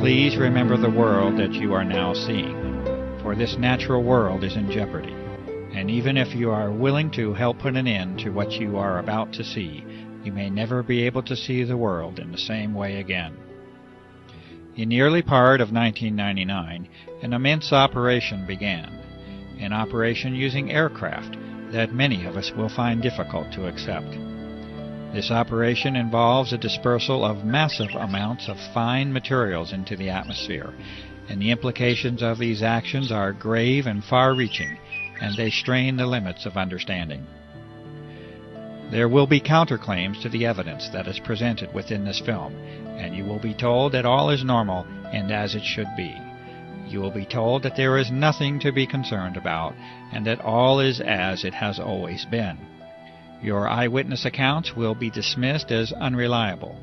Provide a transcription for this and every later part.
Please remember the world that you are now seeing, for this natural world is in jeopardy, and even if you are willing to help put an end to what you are about to see, you may never be able to see the world in the same way again. In the early part of 1999, an immense operation began, an operation using aircraft that many of us will find difficult to accept. This operation involves a dispersal of massive amounts of fine materials into the atmosphere, and the implications of these actions are grave and far-reaching, and they strain the limits of understanding. There will be counterclaims to the evidence that is presented within this film, and you will be told that all is normal and as it should be. You will be told that there is nothing to be concerned about, and that all is as it has always been. Your eyewitness accounts will be dismissed as unreliable.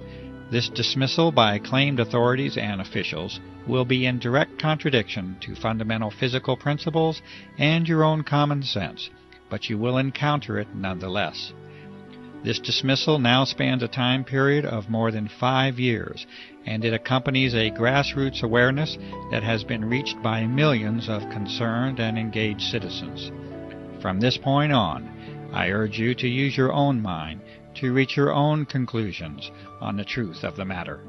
This dismissal by claimed authorities and officials will be in direct contradiction to fundamental physical principles and your own common sense, but you will encounter it nonetheless. This dismissal now spans a time period of more than 5 years, and it accompanies a grassroots awareness that has been reached by millions of concerned and engaged citizens. From this point on, I urge you to use your own mind to reach your own conclusions on the truth of the matter.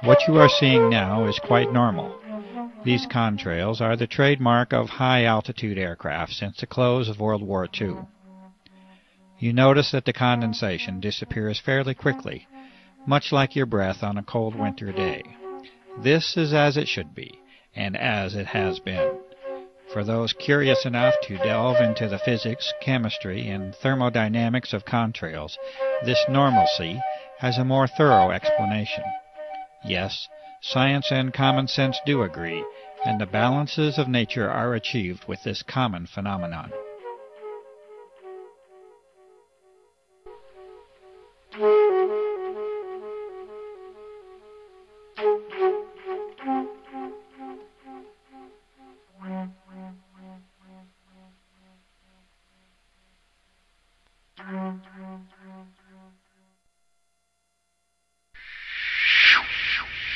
What you are seeing now is quite normal. These contrails are the trademark of high-altitude aircraft since the close of World War II. You notice that the condensation disappears fairly quickly, much like your breath on a cold winter day. This is as it should be, and as it has been. For those curious enough to delve into the physics, chemistry, and thermodynamics of contrails, this normalcy has a more thorough explanation. Yes, science and common sense do agree, and the balances of nature are achieved with this common phenomenon.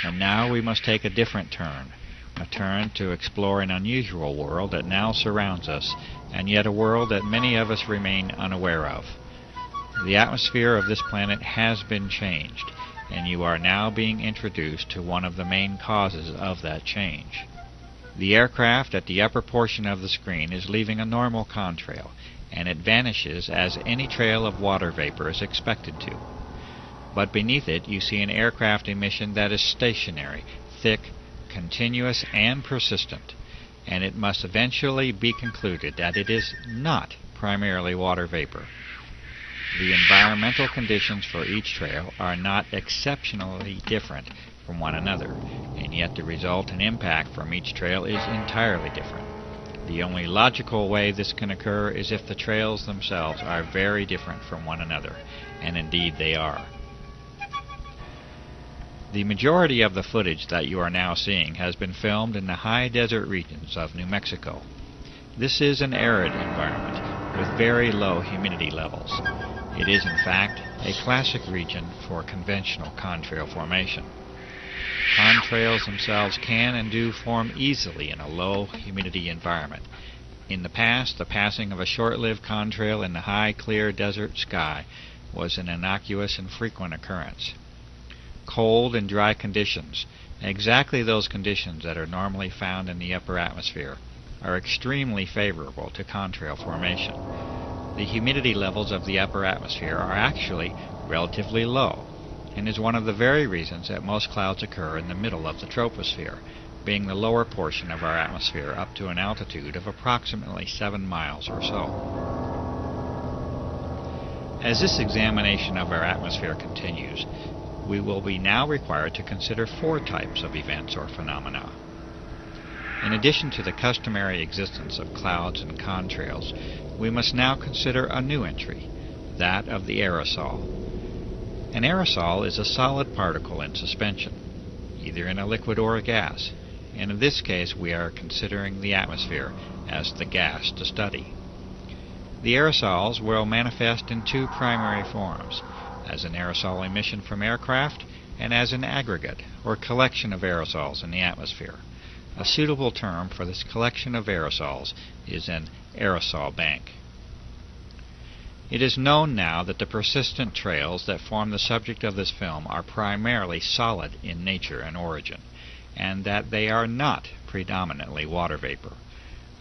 And now we must take a different turn, a turn to explore an unusual world that now surrounds us, and yet a world that many of us remain unaware of. The atmosphere of this planet has been changed, and you are now being introduced to one of the main causes of that change. The aircraft at the upper portion of the screen is leaving a normal contrail, and it vanishes as any trail of water vapor is expected to. But beneath it you see an aircraft emission that is stationary, thick, continuous, and persistent, and it must eventually be concluded that it is not primarily water vapor. The environmental conditions for each trail are not exceptionally different from one another, and yet the result and impact from each trail is entirely different. The only logical way this can occur is if the trails themselves are very different from one another, and indeed they are. The majority of the footage that you are now seeing has been filmed in the high desert regions of New Mexico. This is an arid environment with very low humidity levels. It is, in fact, a classic region for conventional contrail formation. Contrails themselves can and do form easily in a low humidity environment. In the past, the passing of a short-lived contrail in the high, clear desert sky was an innocuous and frequent occurrence. Cold and dry conditions, exactly those conditions that are normally found in the upper atmosphere, are extremely favorable to contrail formation. The humidity levels of the upper atmosphere are actually relatively low, and is one of the very reasons that most clouds occur in the middle of the troposphere, being the lower portion of our atmosphere up to an altitude of approximately 7 miles or so. As this examination of our atmosphere continues, we will be now required to consider 4 types of events or phenomena. In addition to the customary existence of clouds and contrails, we must now consider a new entry, that of the aerosol. An aerosol is a solid particle in suspension, either in a liquid or a gas, and in this case we are considering the atmosphere as the gas to study. The aerosols will manifest in 2 primary forms, as an aerosol emission from aircraft and as an aggregate or collection of aerosols in the atmosphere. A suitable term for this collection of aerosols is an aerosol bank. It is known now that the persistent trails that form the subject of this film are primarily solid in nature and origin, and that they are not predominantly water vapor.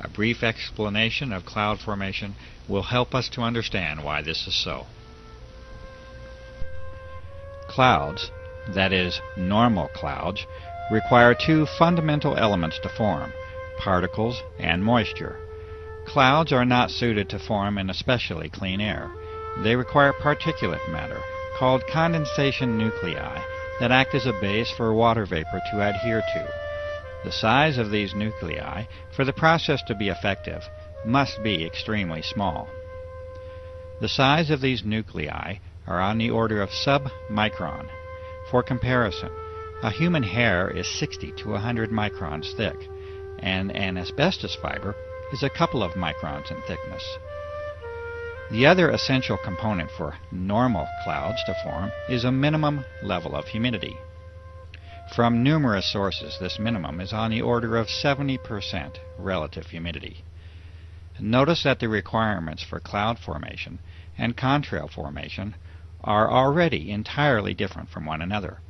A brief explanation of cloud formation will help us to understand why this is so. Clouds, that is, normal clouds, require 2 fundamental elements to form, particles and moisture. Clouds are not suited to form in especially clean air. They require particulate matter, called condensation nuclei, that act as a base for water vapor to adhere to. The size of these nuclei, for the process to be effective, must be extremely small. The size of these nuclei are on the order of sub-micron. For comparison, a human hair is 60 to 100 microns thick, and an asbestos fiber is a couple of microns in thickness. The other essential component for normal clouds to form is a minimum level of humidity. From numerous sources, this minimum is on the order of 70% relative humidity. Notice that the requirements for cloud formation and contrail formation are already entirely different from one another.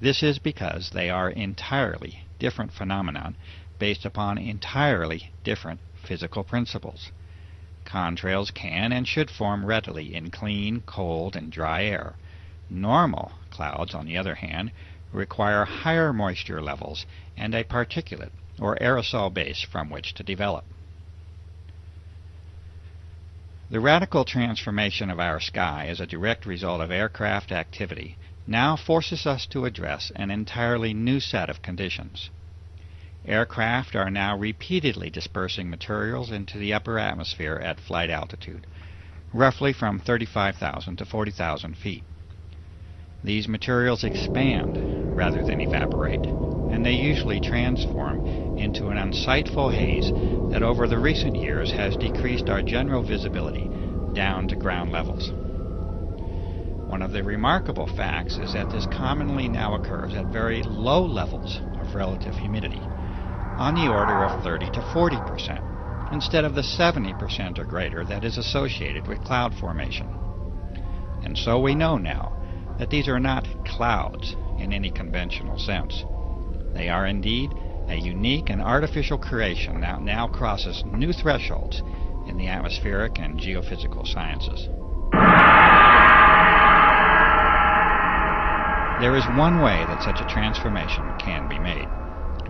This is because they are entirely different phenomena based upon entirely different physical principles. Contrails can and should form readily in clean, cold, and dry air. Normal clouds, on the other hand, require higher moisture levels and a particulate or aerosol base from which to develop. The radical transformation of our sky as a direct result of aircraft activity now forces us to address an entirely new set of conditions. Aircraft are now repeatedly dispersing materials into the upper atmosphere at flight altitude, roughly from 35,000 to 40,000 feet. These materials expand rather than evaporate, and they usually transform into an unsightful haze that over the recent years has decreased our general visibility down to ground levels. One of the remarkable facts is that this commonly now occurs at very low levels of relative humidity, on the order of 30 to 40%, instead of the 70% or greater that is associated with cloud formation. And so we know now that these are not clouds in any conventional sense. They are indeed a unique and artificial creation that now crosses new thresholds in the atmospheric and geophysical sciences. There is one way that such a transformation can be made,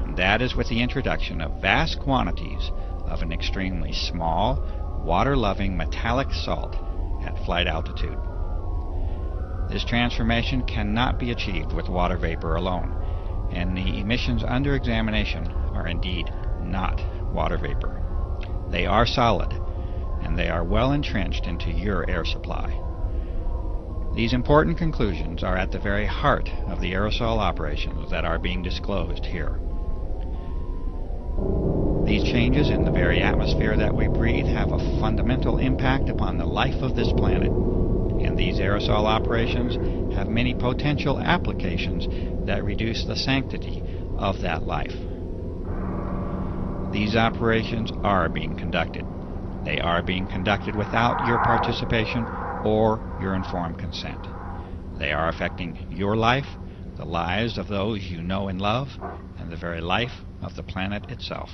and that is with the introduction of vast quantities of an extremely small, water-loving metallic salt at flight altitude. This transformation cannot be achieved with water vapor alone, and the emissions under examination are indeed not water vapor. They are solid, and they are well entrenched into your air supply. These important conclusions are at the very heart of the aerosol operations that are being disclosed here. These changes in the very atmosphere that we breathe have a fundamental impact upon the life of this planet, and these aerosol operations have many potential applications that reduce the sanctity of that life. These operations are being conducted. They are being conducted without your participation or your informed consent. They are affecting your life, the lives of those you know and love, and the very life of the planet itself.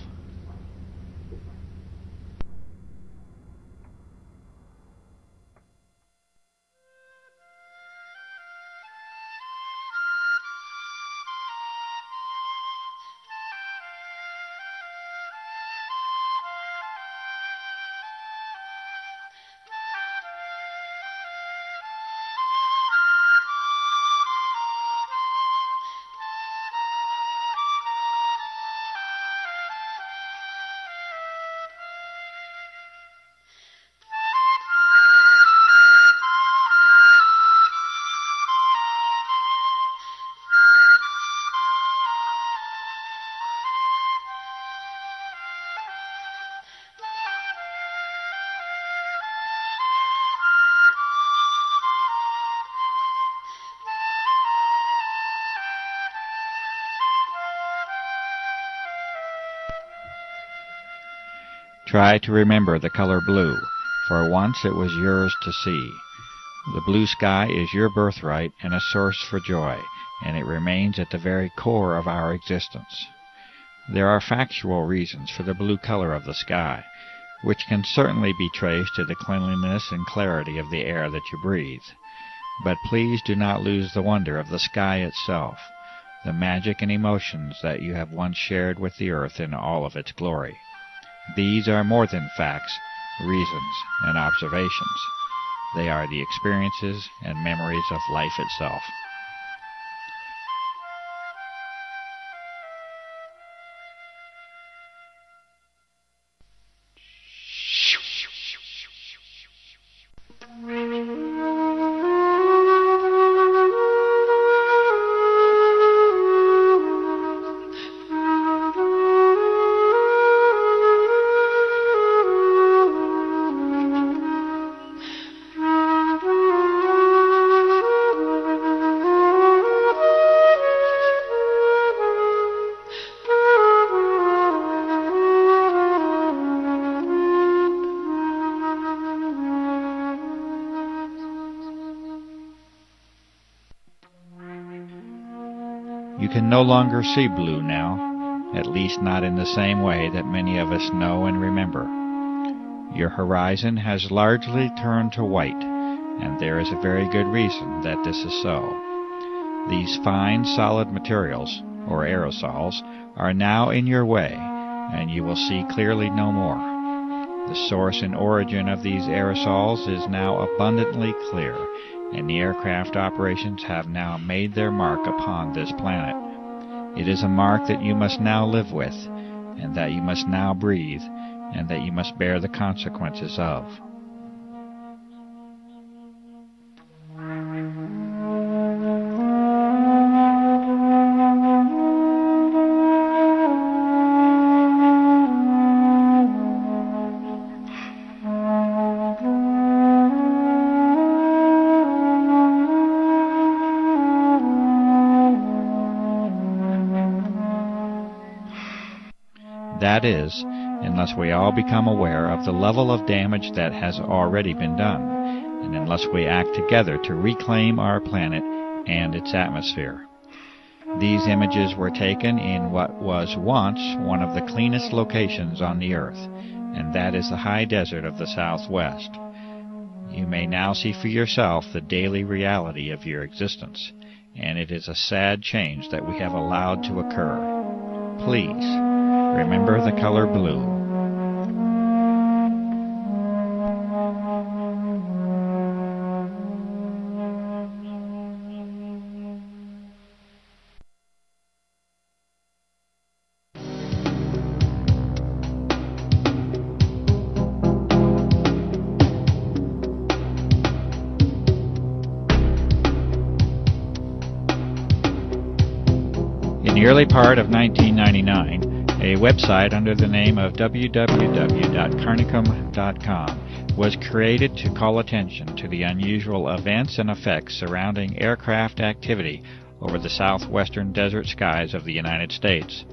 Try to remember the color blue, for once it was yours to see. The blue sky is your birthright and a source for joy, and it remains at the very core of our existence. There are factual reasons for the blue color of the sky, which can certainly be traced to the cleanliness and clarity of the air that you breathe. But please do not lose the wonder of the sky itself, the magic and emotions that you have once shared with the earth in all of its glory. These are more than facts, reasons, and observations. They are the experiences and memories of life itself. You can no longer see blue now, at least not in the same way that many of us know and remember. Your horizon has largely turned to white, and there is a very good reason that this is so. These fine, solid materials, or aerosols, are now in your way, and you will see clearly no more. The source and origin of these aerosols is now abundantly clear, and the aircraft operations have now made their mark upon this planet. It is a mark that you must now live with, and that you must now breathe, and that you must bear the consequences of. That is, unless we all become aware of the level of damage that has already been done, and unless we act together to reclaim our planet and its atmosphere. These images were taken in what was once one of the cleanest locations on the earth, and that is the high desert of the Southwest. You may now see for yourself the daily reality of your existence, and it is a sad change that we have allowed to occur. Please, remember the color blue. In the early part of 1999, A website under the name of www.carnicom.com was created to call attention to the unusual events and effects surrounding aircraft activity over the southwestern desert skies of the United States.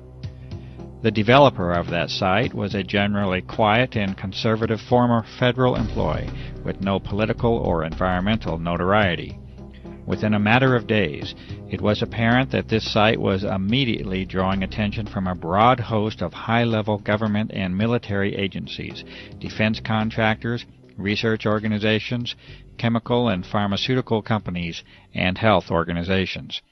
The developer of that site was a generally quiet and conservative former federal employee with no political or environmental notoriety. Within a matter of days, it was apparent that this site was immediately drawing attention from a broad host of high-level government and military agencies, defense contractors, research organizations, chemical and pharmaceutical companies, and health organizations.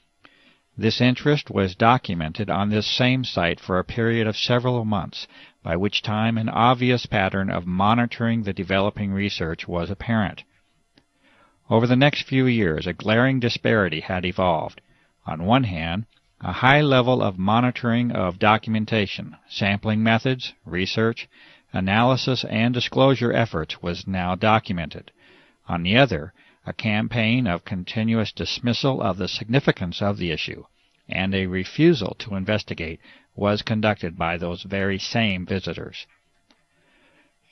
This interest was documented on this same site for a period of several months, by which time an obvious pattern of monitoring the developing research was apparent. Over the next few years, a glaring disparity had evolved. On one hand, a high level of monitoring of documentation, sampling methods, research, analysis, and disclosure efforts was now documented. On the other, a campaign of continuous dismissal of the significance of the issue and a refusal to investigate was conducted by those very same visitors.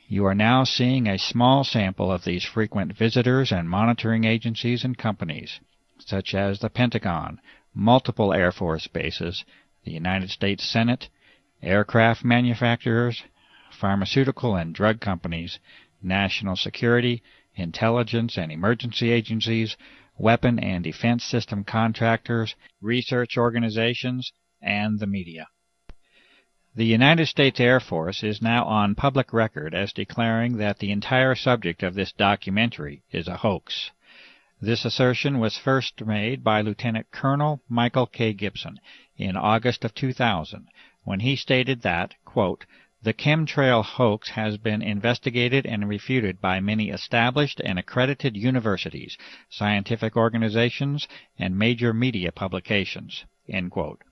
You are now seeing a small sample of these frequent visitors and monitoring agencies and companies, such as the Pentagon, multiple Air Force bases, the United States Senate, aircraft manufacturers, pharmaceutical and drug companies, national security, intelligence and emergency agencies, weapon and defense system contractors, research organizations, and the media. The United States Air Force is now on public record as declaring that the entire subject of this documentary is a hoax. This assertion was first made by Lieutenant Colonel Michael K. Gibson in August of 2000, when he stated that, quote, "The chemtrail hoax has been investigated and refuted by many established and accredited universities, scientific organizations, and major media publications." End quote.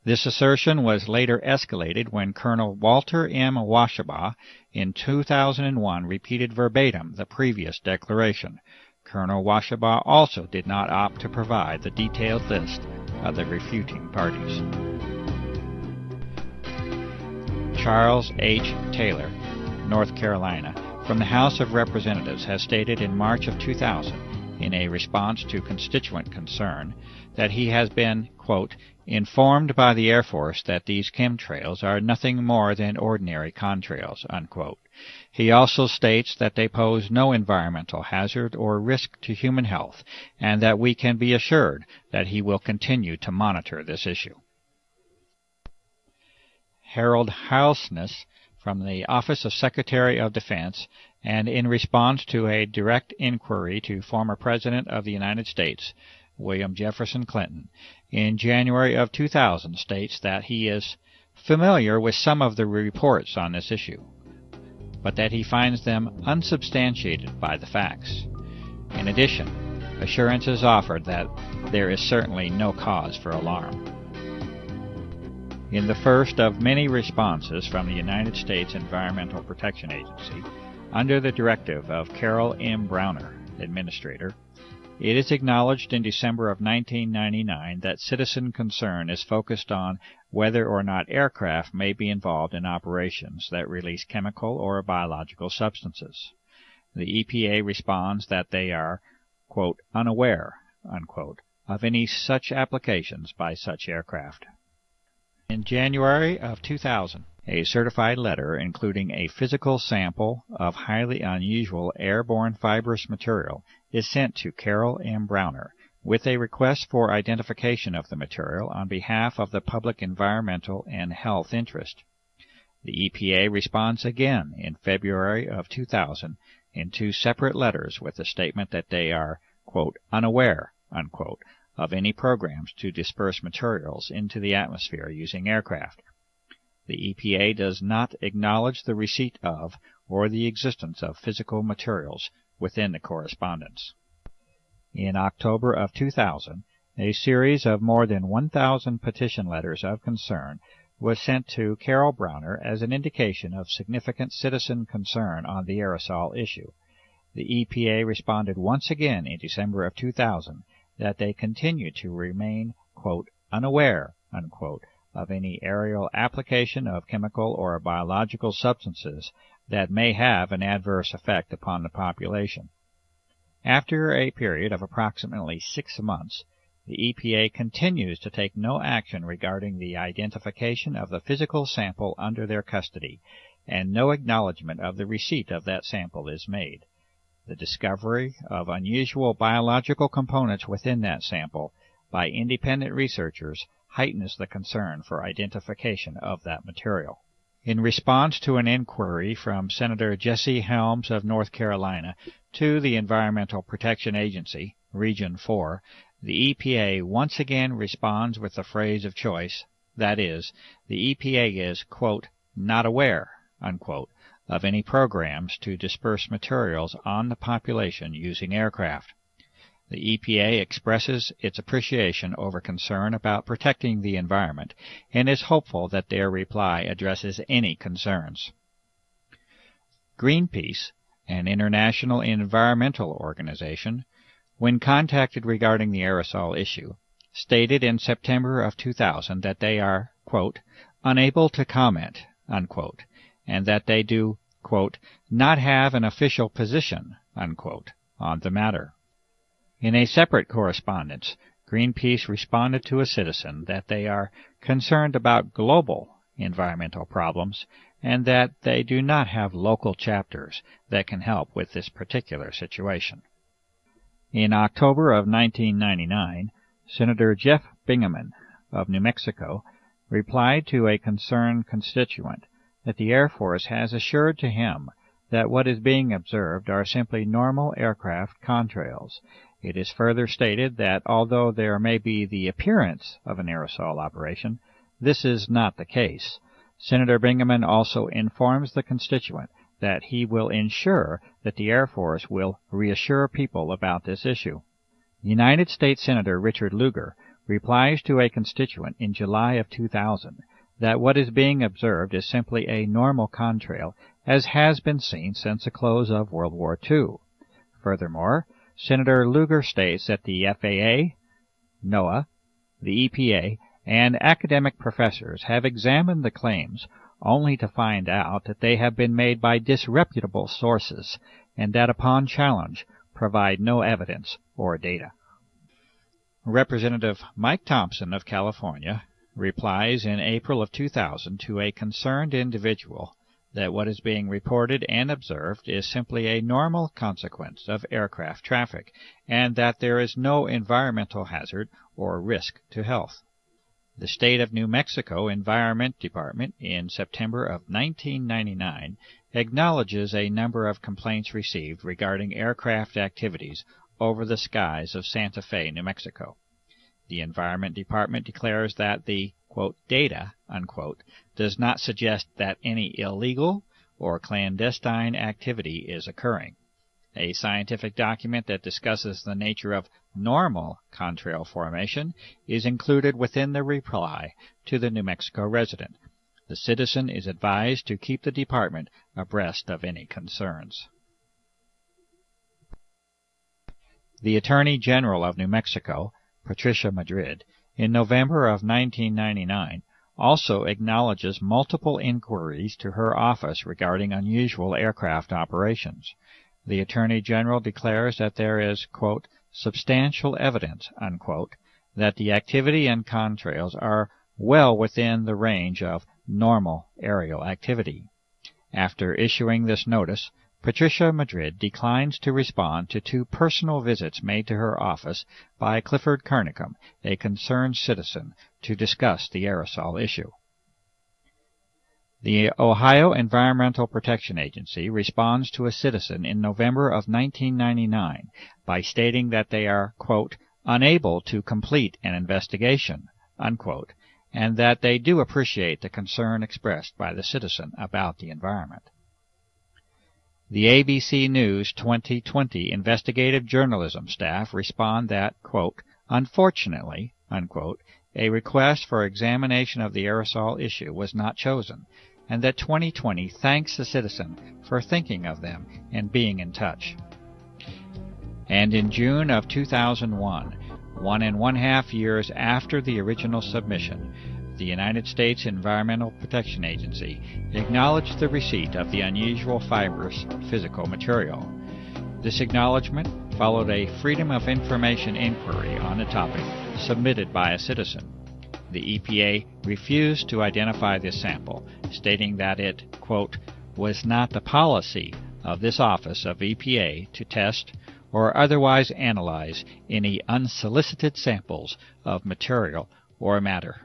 This assertion was later escalated when Colonel Walter M. Washabaugh in 2001 repeated verbatim the previous declaration. Colonel Washabaugh also did not opt to provide the detailed list of the refuting parties. Charles H. Taylor, North Carolina, from the House of Representatives, has stated in March of 2000, in a response to constituent concern, that he has been, quote, "informed by the Air Force that these chemtrails are nothing more than ordinary contrails," unquote. He also states that they pose no environmental hazard or risk to human health, and that we can be assured that he will continue to monitor this issue. Harold Halsness, from the Office of Secretary of Defense, and in response to a direct inquiry to former President of the United States, William Jefferson Clinton, in January of 2000, states that he is familiar with some of the reports on this issue, but that he finds them unsubstantiated by the facts. In addition, assurances offered that there is certainly no cause for alarm. In the first of many responses from the United States Environmental Protection Agency, under the directive of Carol M. Browner, Administrator, it is acknowledged in December of 1999 that citizen concern is focused on whether or not aircraft may be involved in operations that release chemical or biological substances. The EPA responds that they are, quote, "unaware," unquote, of any such applications by such aircraft. In January of 2000, a certified letter including a physical sample of highly unusual airborne fibrous material is sent to Carol M. Browner with a request for identification of the material on behalf of the public environmental and health interest. The EPA responds again in February of 2000 in two separate letters with the statement that they are, quote, "unaware," unquote, of any programs to disperse materials into the atmosphere using aircraft. The EPA does not acknowledge the receipt of or the existence of physical materials within the correspondence. In October of 2000, a series of more than 1,000 petition letters of concern was sent to Carol Browner as an indication of significant citizen concern on the aerosol issue. The EPA responded once again in December of 2000 that they continue to remain, quote, "unaware," unquote, of any aerial application of chemical or biological substances that may have an adverse effect upon the population. After a period of approximately 6 months, the EPA continues to take no action regarding the identification of the physical sample under their custody, and no acknowledgment of the receipt of that sample is made. The discovery of unusual biological components within that sample by independent researchers heightens the concern for identification of that material. In response to an inquiry from Senator Jesse Helms of North Carolina to the Environmental Protection Agency, Region 4, the EPA once again responds with the phrase of choice, that is, the EPA is, quote, not aware, unquote, of any programs to disperse materials on the population using aircraft. The EPA expresses its appreciation over concern about protecting the environment and is hopeful that their reply addresses any concerns. Greenpeace, an international environmental organization, when contacted regarding the aerosol issue, stated in September of 2000 that they are, quote, unable to comment, unquote, and that they do, quote, not have an official position, unquote, on the matter. In a separate correspondence, Greenpeace responded to a citizen that they are concerned about global environmental problems and that they do not have local chapters that can help with this particular situation. In October of 1999, Senator Jeff Bingaman of New Mexico replied to a concerned constituent that the Air Force has assured to him that what is being observed are simply normal aircraft contrails. It is further stated that although there may be the appearance of an aerosol operation, this is not the case. Senator Bingaman also informs the constituent that he will ensure that the Air Force will reassure people about this issue. United States Senator Richard Lugar replies to a constituent in July of 2000 that what is being observed is simply a normal contrail, as has been seen since the close of World War II. Furthermore, Senator Lugar states that the FAA, NOAA, the EPA, and academic professors have examined the claims only to find out that they have been made by disreputable sources and that upon challenge provide no evidence or data. Representative Mike Thompson of California replies in April of 2000 to a concerned individual that what is being reported and observed is simply a normal consequence of aircraft traffic, and that there is no environmental hazard or risk to health. The State of New Mexico Environment Department in September of 1999 acknowledges a number of complaints received regarding aircraft activities over the skies of Santa Fe, New Mexico. The Environment Department declares that the, quote, data, unquote, does not suggest that any illegal or clandestine activity is occurring. A scientific document that discusses the nature of normal contrail formation is included within the reply to the New Mexico resident. The citizen is advised to keep the department abreast of any concerns. The Attorney General of New Mexico, Patricia Madrid, in November of 1999, also acknowledges multiple inquiries to her office regarding unusual aircraft operations. The Attorney General declares that there is, quote, substantial evidence, unquote, that the activity and contrails are well within the range of normal aerial activity. After issuing this notice, Patricia Madrid declines to respond to 2 personal visits made to her office by Clifford Carnicom, a concerned citizen, to discuss the aerosol issue. The Ohio Environmental Protection Agency responds to a citizen in November of 1999 by stating that they are, quote, unable to complete an investigation, unquote, and that they do appreciate the concern expressed by the citizen about the environment. The ABC News 2020 investigative journalism staff respond that, quote, unfortunately, unquote, a request for examination of the aerosol issue was not chosen, and that 2020 thanks the citizen for thinking of them and being in touch. And in June of 2001, 1.5 years after the original submission, the United States Environmental Protection Agency acknowledged the receipt of the unusual fibrous physical material. This acknowledgment followed a Freedom of Information inquiry on the topic submitted by a citizen. The EPA refused to identify this sample, stating that it, quote, was not the policy of this office of EPA to test or otherwise analyze any unsolicited samples of material or matter.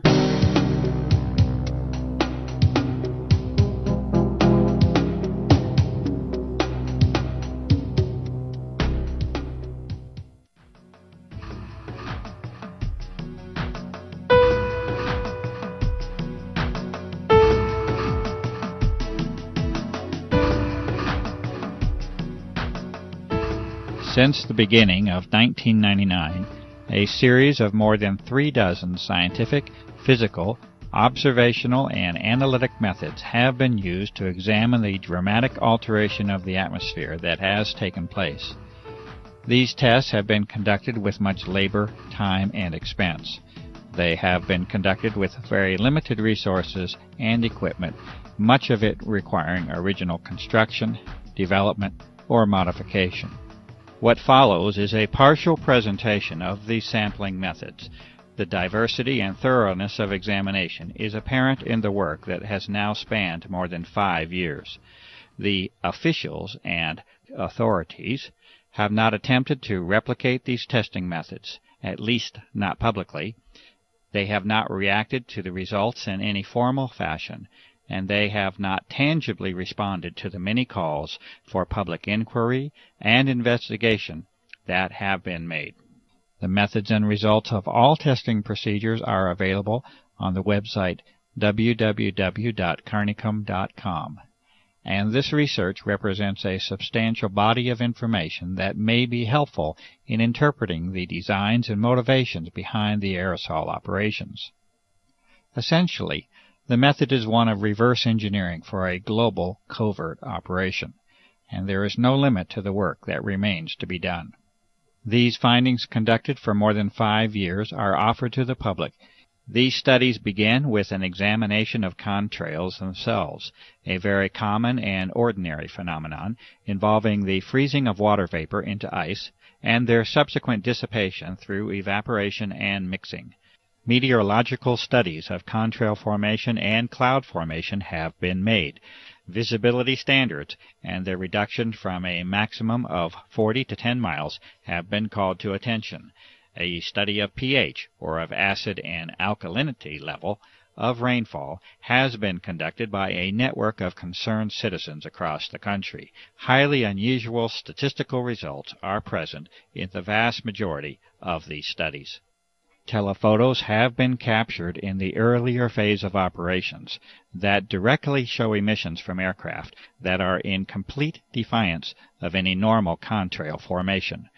Since the beginning of 1999, a series of more than 36 scientific, physical, observational, and analytic methods have been used to examine the dramatic alteration of the atmosphere that has taken place. These tests have been conducted with much labor, time, and expense. They have been conducted with very limited resources and equipment, much of it requiring original construction, development, or modification. What follows is a partial presentation of these sampling methods. The diversity and thoroughness of examination is apparent in the work that has now spanned more than 5 years. The officials and authorities have not attempted to replicate these testing methods, at least not publicly. They have not reacted to the results in any formal fashion, and they have not tangibly responded to the many calls for public inquiry and investigation that have been made. The methods and results of all testing procedures are available on the website www.carnicom.com, and this research represents a substantial body of information that may be helpful in interpreting the designs and motivations behind the aerosol operations. Essentially, the method is one of reverse engineering for a global covert operation, and there is no limit to the work that remains to be done. These findings, conducted for more than 5 years, are offered to the public. These studies begin with an examination of contrails themselves, a very common and ordinary phenomenon involving the freezing of water vapor into ice and their subsequent dissipation through evaporation and mixing. Meteorological studies of contrail formation and cloud formation have been made. Visibility standards and their reduction from a maximum of 40 to 10 miles have been called to attention. A study of pH, or of acid and alkalinity level, of rainfall has been conducted by a network of concerned citizens across the country. Highly unusual statistical results are present in the vast majority of these studies. Telephotos have been captured in the earlier phase of operations that directly show emissions from aircraft that are in complete defiance of any normal contrail formation.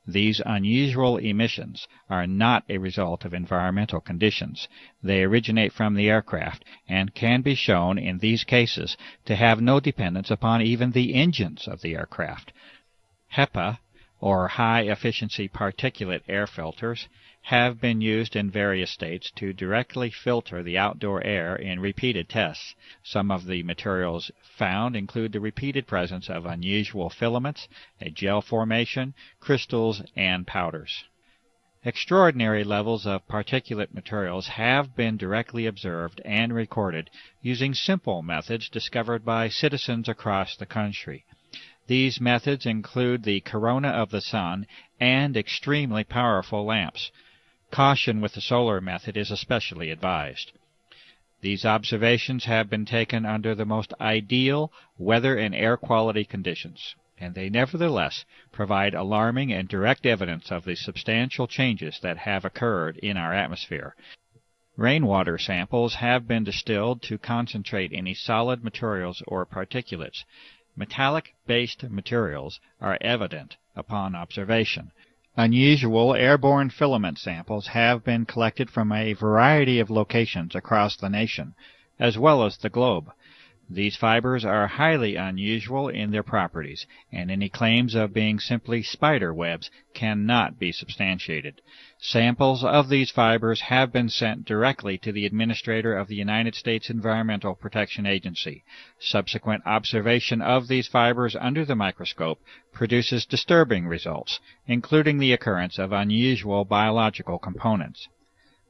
These unusual emissions are not a result of environmental conditions. They originate from the aircraft and can be shown in these cases to have no dependence upon even the engines of the aircraft. HEPA, or high-efficiency particulate air filters, have been used in various states to directly filter the outdoor air in repeated tests. Some of the materials found include the repeated presence of unusual filaments, a gel formation, crystals, and powders. Extraordinary levels of particulate materials have been directly observed and recorded using simple methods discovered by citizens across the country. These methods include the corona of the sun and extremely powerful lamps. Caution with the solar method is especially advised. These observations have been taken under the most ideal weather and air quality conditions, and they nevertheless provide alarming and direct evidence of the substantial changes that have occurred in our atmosphere. Rainwater samples have been distilled to concentrate any solid materials or particulates. Metallic-based materials are evident upon observation. Unusual airborne filament samples have been collected from a variety of locations across the nation, as well as the globe. These fibers are highly unusual in their properties, and any claims of being simply spider webs cannot be substantiated. Samples of these fibers have been sent directly to the Administrator of the United States Environmental Protection Agency. Subsequent observation of these fibers under the microscope produces disturbing results, including the occurrence of unusual biological components.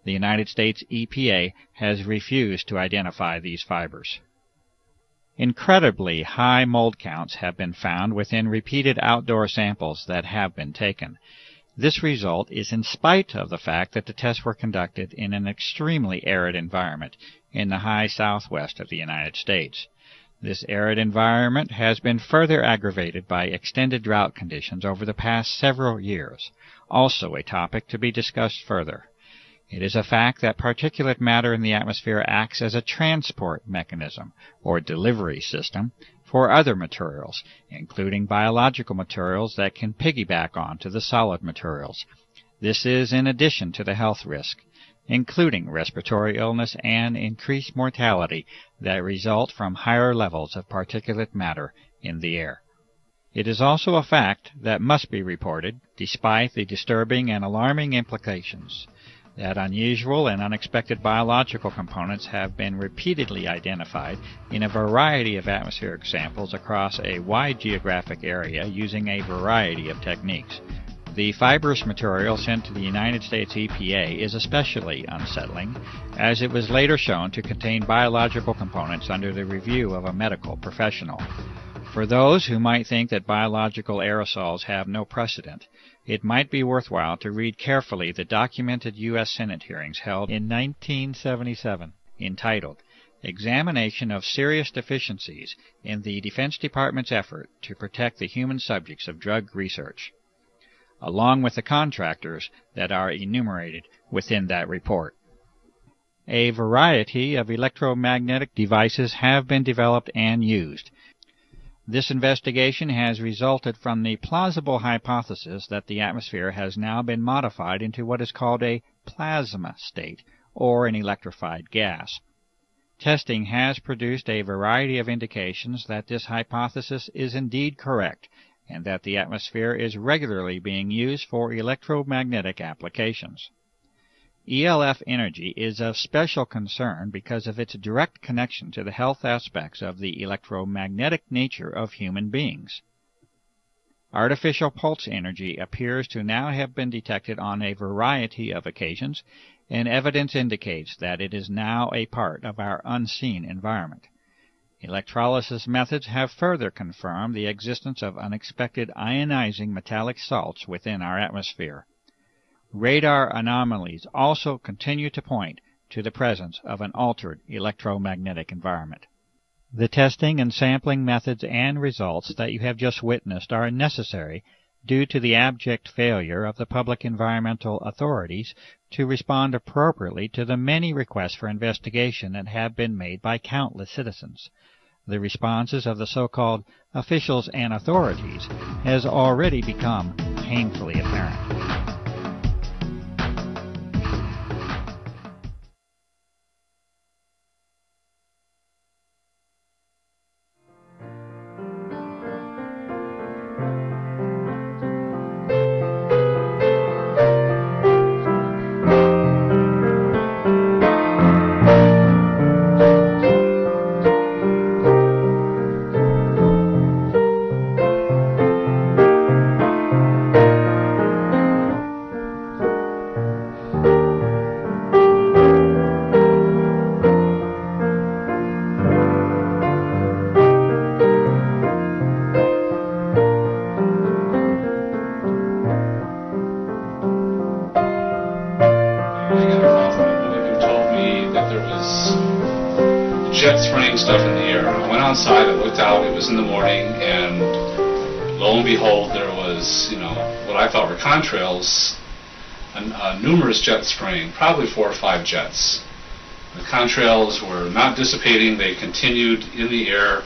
The United States EPA has refused to identify these fibers. Incredibly high mold counts have been found within repeated outdoor samples that have been taken. This result is in spite of the fact that the tests were conducted in an extremely arid environment in the high southwest of the United States. This arid environment has been further aggravated by extended drought conditions over the past several years, also a topic to be discussed further. It is a fact that particulate matter in the atmosphere acts as a transport mechanism, or delivery system, for other materials, including biological materials that can piggyback onto the solid materials. This is in addition to the health risk, including respiratory illness and increased mortality that result from higher levels of particulate matter in the air. It is also a fact that must be reported, despite the disturbing and alarming implications, that unusual and unexpected biological components have been repeatedly identified in a variety of atmospheric samples across a wide geographic area using a variety of techniques. The fibrous material sent to the United States EPA is especially unsettling, as it was later shown to contain biological components under the review of a medical professional. For those who might think that biological aerosols have no precedent, it might be worthwhile to read carefully the documented U.S. Senate hearings held in 1977, entitled Examination of Serious Deficiencies in the Defense Department's Effort to Protect the Human Subjects of Drug Research, along with the contractors that are enumerated within that report. A variety of electromagnetic devices have been developed and used. This investigation has resulted from the plausible hypothesis that the atmosphere has now been modified into what is called a plasma state, or an electrified gas. Testing has produced a variety of indications that this hypothesis is indeed correct, and that the atmosphere is regularly being used for electromagnetic applications. ELF energy is of special concern because of its direct connection to the health aspects of the electromagnetic nature of human beings. Artificial pulse energy appears to now have been detected on a variety of occasions, and evidence indicates that it is now a part of our unseen environment. Electrolysis methods have further confirmed the existence of unexpected ionizing metallic salts within our atmosphere. Radar anomalies also continue to point to the presence of an altered electromagnetic environment. The testing and sampling methods and results that you have just witnessed are necessary due to the abject failure of the public environmental authorities to respond appropriately to the many requests for investigation that have been made by countless citizens. The responses of the so-called officials and authorities has already become painfully apparent. jet spraying stuff in the air. I went outside, I looked out, it was in the morning, and lo and behold, there was, what I thought were contrails, numerous jets spraying, probably 4 or 5 jets. The contrails were not dissipating, they continued in the air,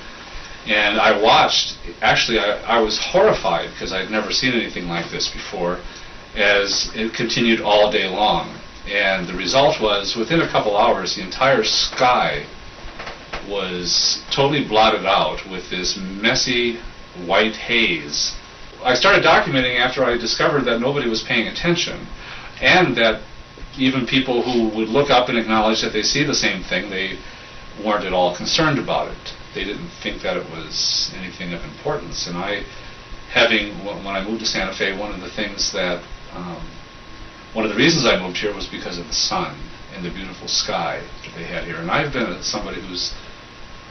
and I watched. Actually, I was horrified because I'd never seen anything like this before, as it continued all day long. And the result was, within a couple hours, the entire sky was totally blotted out with this messy white haze. I started documenting after I discovered that nobody was paying attention, and that even people who would look up and acknowledge that they see the same thing, they weren't at all concerned about it. They didn't think that it was anything of importance. And when I moved to Santa Fe, one of the reasons I moved here was because of the sun and the beautiful sky that they had here. And I've been somebody who's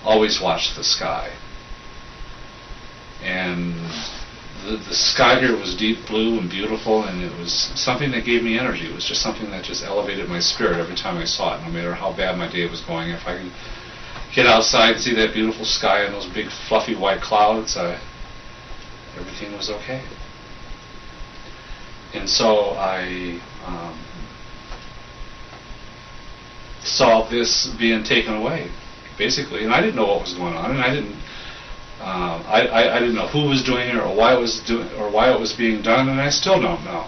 always watched the sky. And the sky here was deep blue and beautiful, and it was something that gave me energy. It was just something that just elevated my spirit every time I saw it, no matter how bad my day was going. If I could get outside and see that beautiful sky and those big fluffy white clouds, everything was okay. And so I saw this being taken away, basically, and I didn't know what was going on, and I didn't know who was doing it or why it was being done, and I still don't know.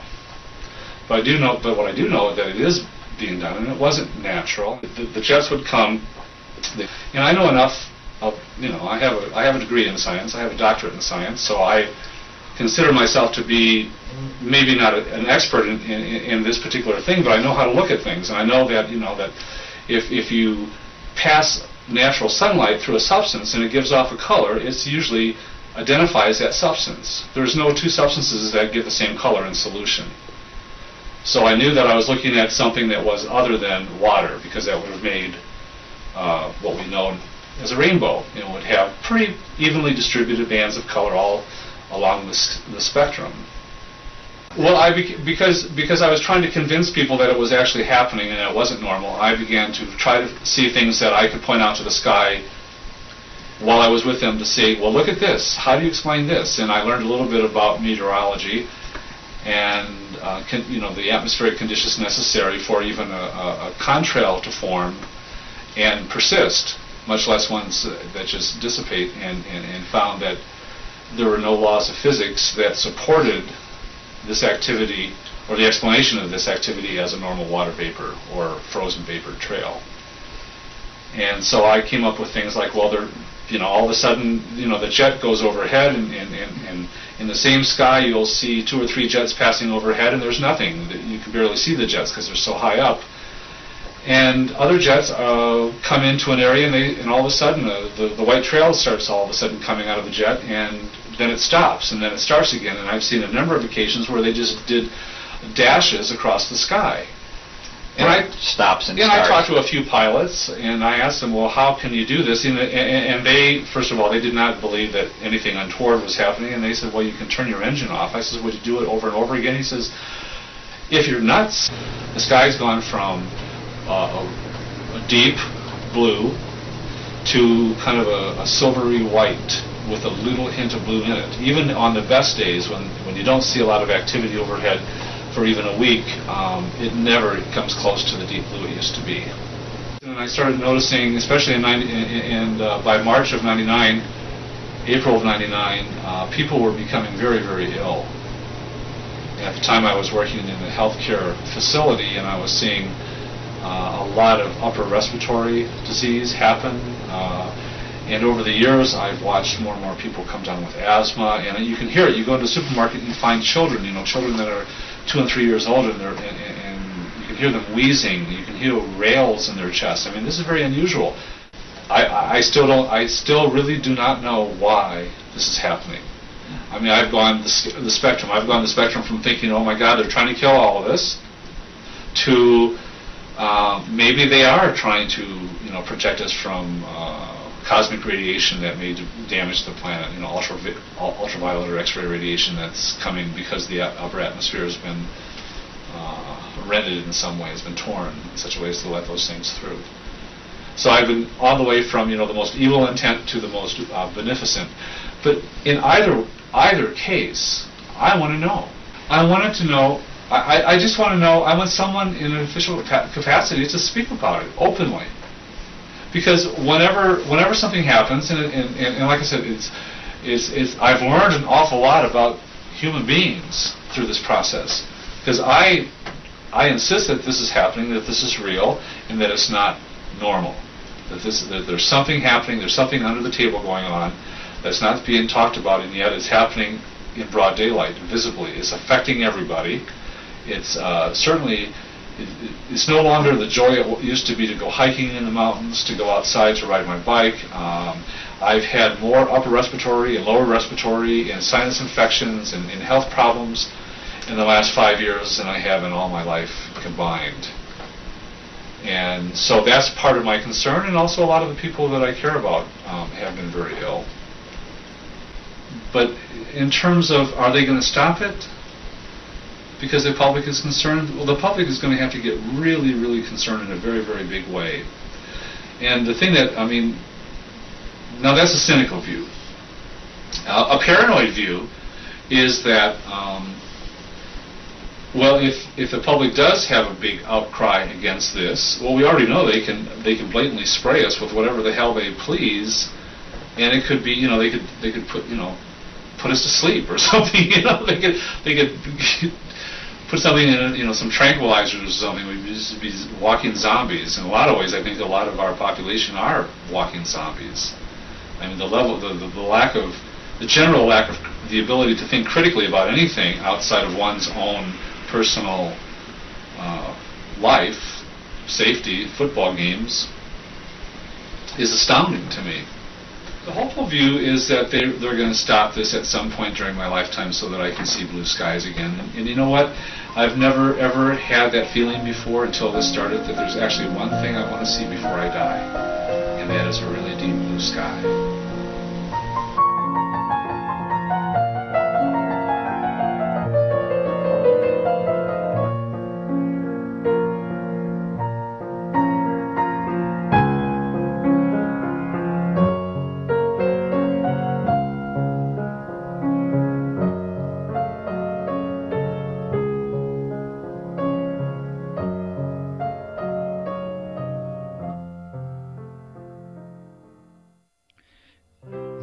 But what I do know is that it is being done, and it wasn't natural. The jets would come, and I know enough of, I have a degree in science, I have a doctorate in science, so I consider myself to be maybe not an expert in this particular thing, but I know how to look at things, and I know that that if you pass natural sunlight through a substance and it gives off a color, it usually identifies that substance. There's no two substances that give the same color in solution. So I knew that I was looking at something that was other than water, because that would have made what we know as a rainbow. It would have pretty evenly distributed bands of color all along the spectrum. Well, because I was trying to convince people that it was actually happening and it wasn't normal, I began to try to see things that I could point out to the sky while I was with them to say, well, look at this. How do you explain this? And I learned a little bit about meteorology and the atmospheric conditions necessary for even a contrail to form and persist, much less ones that just dissipate, and found that there were no laws of physics that supported this activity, or the explanation of this activity, as a normal water vapor or frozen vapor trail. And so I came up with things like, well, all of a sudden, the jet goes overhead, and in the same sky you'll see 2 or 3 jets passing overhead, and there's nothing. You can barely see the jets because they're so high up. And other jets come into an area, and all of a sudden the white trail starts all of a sudden coming out of the jet, and then it stops, and then it starts again. And I've seen a number of occasions where they just did dashes across the sky. And stops and starts. I talked to a few pilots, and I asked them, well, how can you do this? And they, first of all, they did not believe that anything untoward was happening, and they said, well, you can turn your engine off. I said, would you do it over and over again? He says, if you're nuts, the sky's gone from a deep blue to kind of a silvery white with a little hint of blue in it. Even on the best days, when you don't see a lot of activity overhead for even a week, it never comes close to the deep blue it used to be. And I started noticing, especially by March of '99, April of '99, people were becoming very, very ill. At the time I was working in a healthcare facility, and I was seeing a lot of upper respiratory disease happen. And over the years, I've watched more and more people come down with asthma, and you can hear it. You go into the supermarket and you find children, children that are 2 and 3 years old, and you can hear them wheezing. You can hear rails in their chest. I mean, this is very unusual. I still really do not know why this is happening. I mean, I've gone the spectrum. I've gone the spectrum from thinking, oh my God, they're trying to kill all of us, to maybe they are trying to, protect us from cosmic radiation that may damage the planet, ultraviolet or X-ray radiation that's coming because the upper atmosphere has been rended in some way, has been torn in such a way as to let those things through. So I've been all the way from the most evil intent to the most beneficent. But in either case, I want to know. I wanted to know. I just want to know. I want someone in an official capacity to speak about it openly. Because whenever something happens, and like I said, it's I've learned an awful lot about human beings through this process. Because I insist that this is happening, that this is real, and that it's not normal. that there's something happening, there's something under the table going on that's not being talked about, and yet it's happening in broad daylight, visibly. It's affecting everybody. It's certainly, it's no longer the joy it used to be to go hiking in the mountains, to go outside to ride my bike. I've had more upper respiratory and lower respiratory and sinus infections and health problems in the last 5 years than I have in all my life combined. And so that's part of my concern, and also a lot of the people that I care about have been very ill. But in terms of, are they going to stop it? Because the public is concerned? Well, the public is going to have to get really, really concerned in a very, very big way. And the thing that, I mean, now that's a cynical view. A paranoid view is that, well, if the public does have a big outcry against this, well, we already know they can blatantly spray us with whatever the hell they please, and it could be, you know, they could put us to sleep or something, you know, they could put something in, you know, some tranquilizers or something. We'd just be walking zombies. In a lot of ways, I think a lot of our population are walking zombies. I mean, the general lack of the ability to think critically about anything outside of one's own personal life, safety, football games, is astounding to me. The hopeful view is that they're going to stop this at some point during my lifetime so that I can see blue skies again. And you know what? I've never, ever had that feeling before until this started, that there's actually one thing I want to see before I die, and that is a really deep blue sky.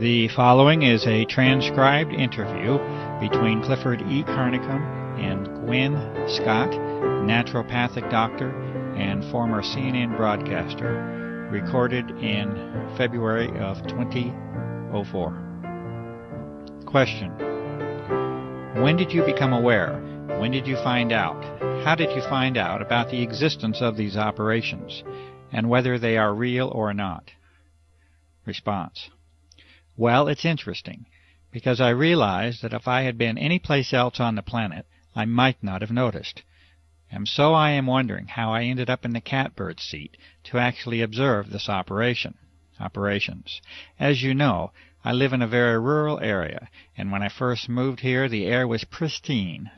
The following is a transcribed interview between Clifford E. Carnicom and Gwen Scott, naturopathic doctor and former CNN broadcaster, recorded in February of 2004. Question: when did you become aware? When did you find out? How did you find out about the existence of these operations, and whether they are real or not? Response: well, it's interesting, because I realized that if I had been any place else on the planet, I might not have noticed. And so I am wondering how I ended up in the catbird seat to actually observe this operations. As you know, I live in a very rural area, and when I first moved here, the air was pristine.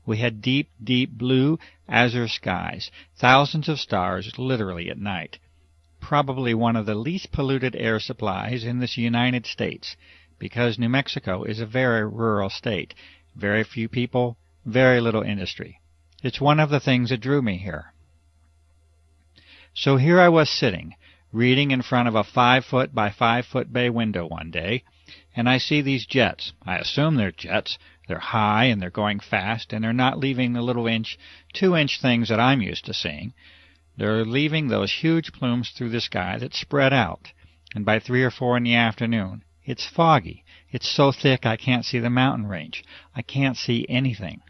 We had deep, deep blue, azure skies, thousands of stars literally at night. Probably one of the least polluted air supplies in this United States, because New Mexico is a very rural state, very few people, very little industry. It's one of the things that drew me here. So here I was sitting, reading in front of a 5-foot by 5-foot bay window one day, and I see these jets. I assume they're jets. They're high and they're going fast, and they're not leaving the little 2-inch things that I'm used to seeing. They're leaving those huge plumes through the sky that spread out, and by 3 or 4 in the afternoon, it's foggy. It's so thick I can't see the mountain range. I can't see anything.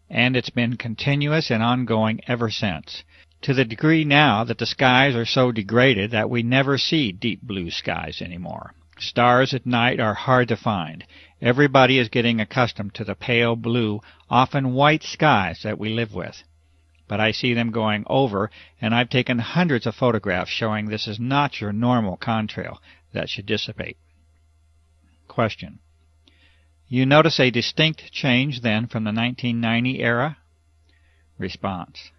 And it's been continuous and ongoing ever since, to the degree now that the skies are so degraded that we never see deep blue skies anymore. Stars at night are hard to find. Everybody is getting accustomed to the pale blue, often white skies that we live with. But I see them going over, and I've taken hundreds of photographs showing this is not your normal contrail that should dissipate. Question: you notice a distinct change then from the 1990 era? Response: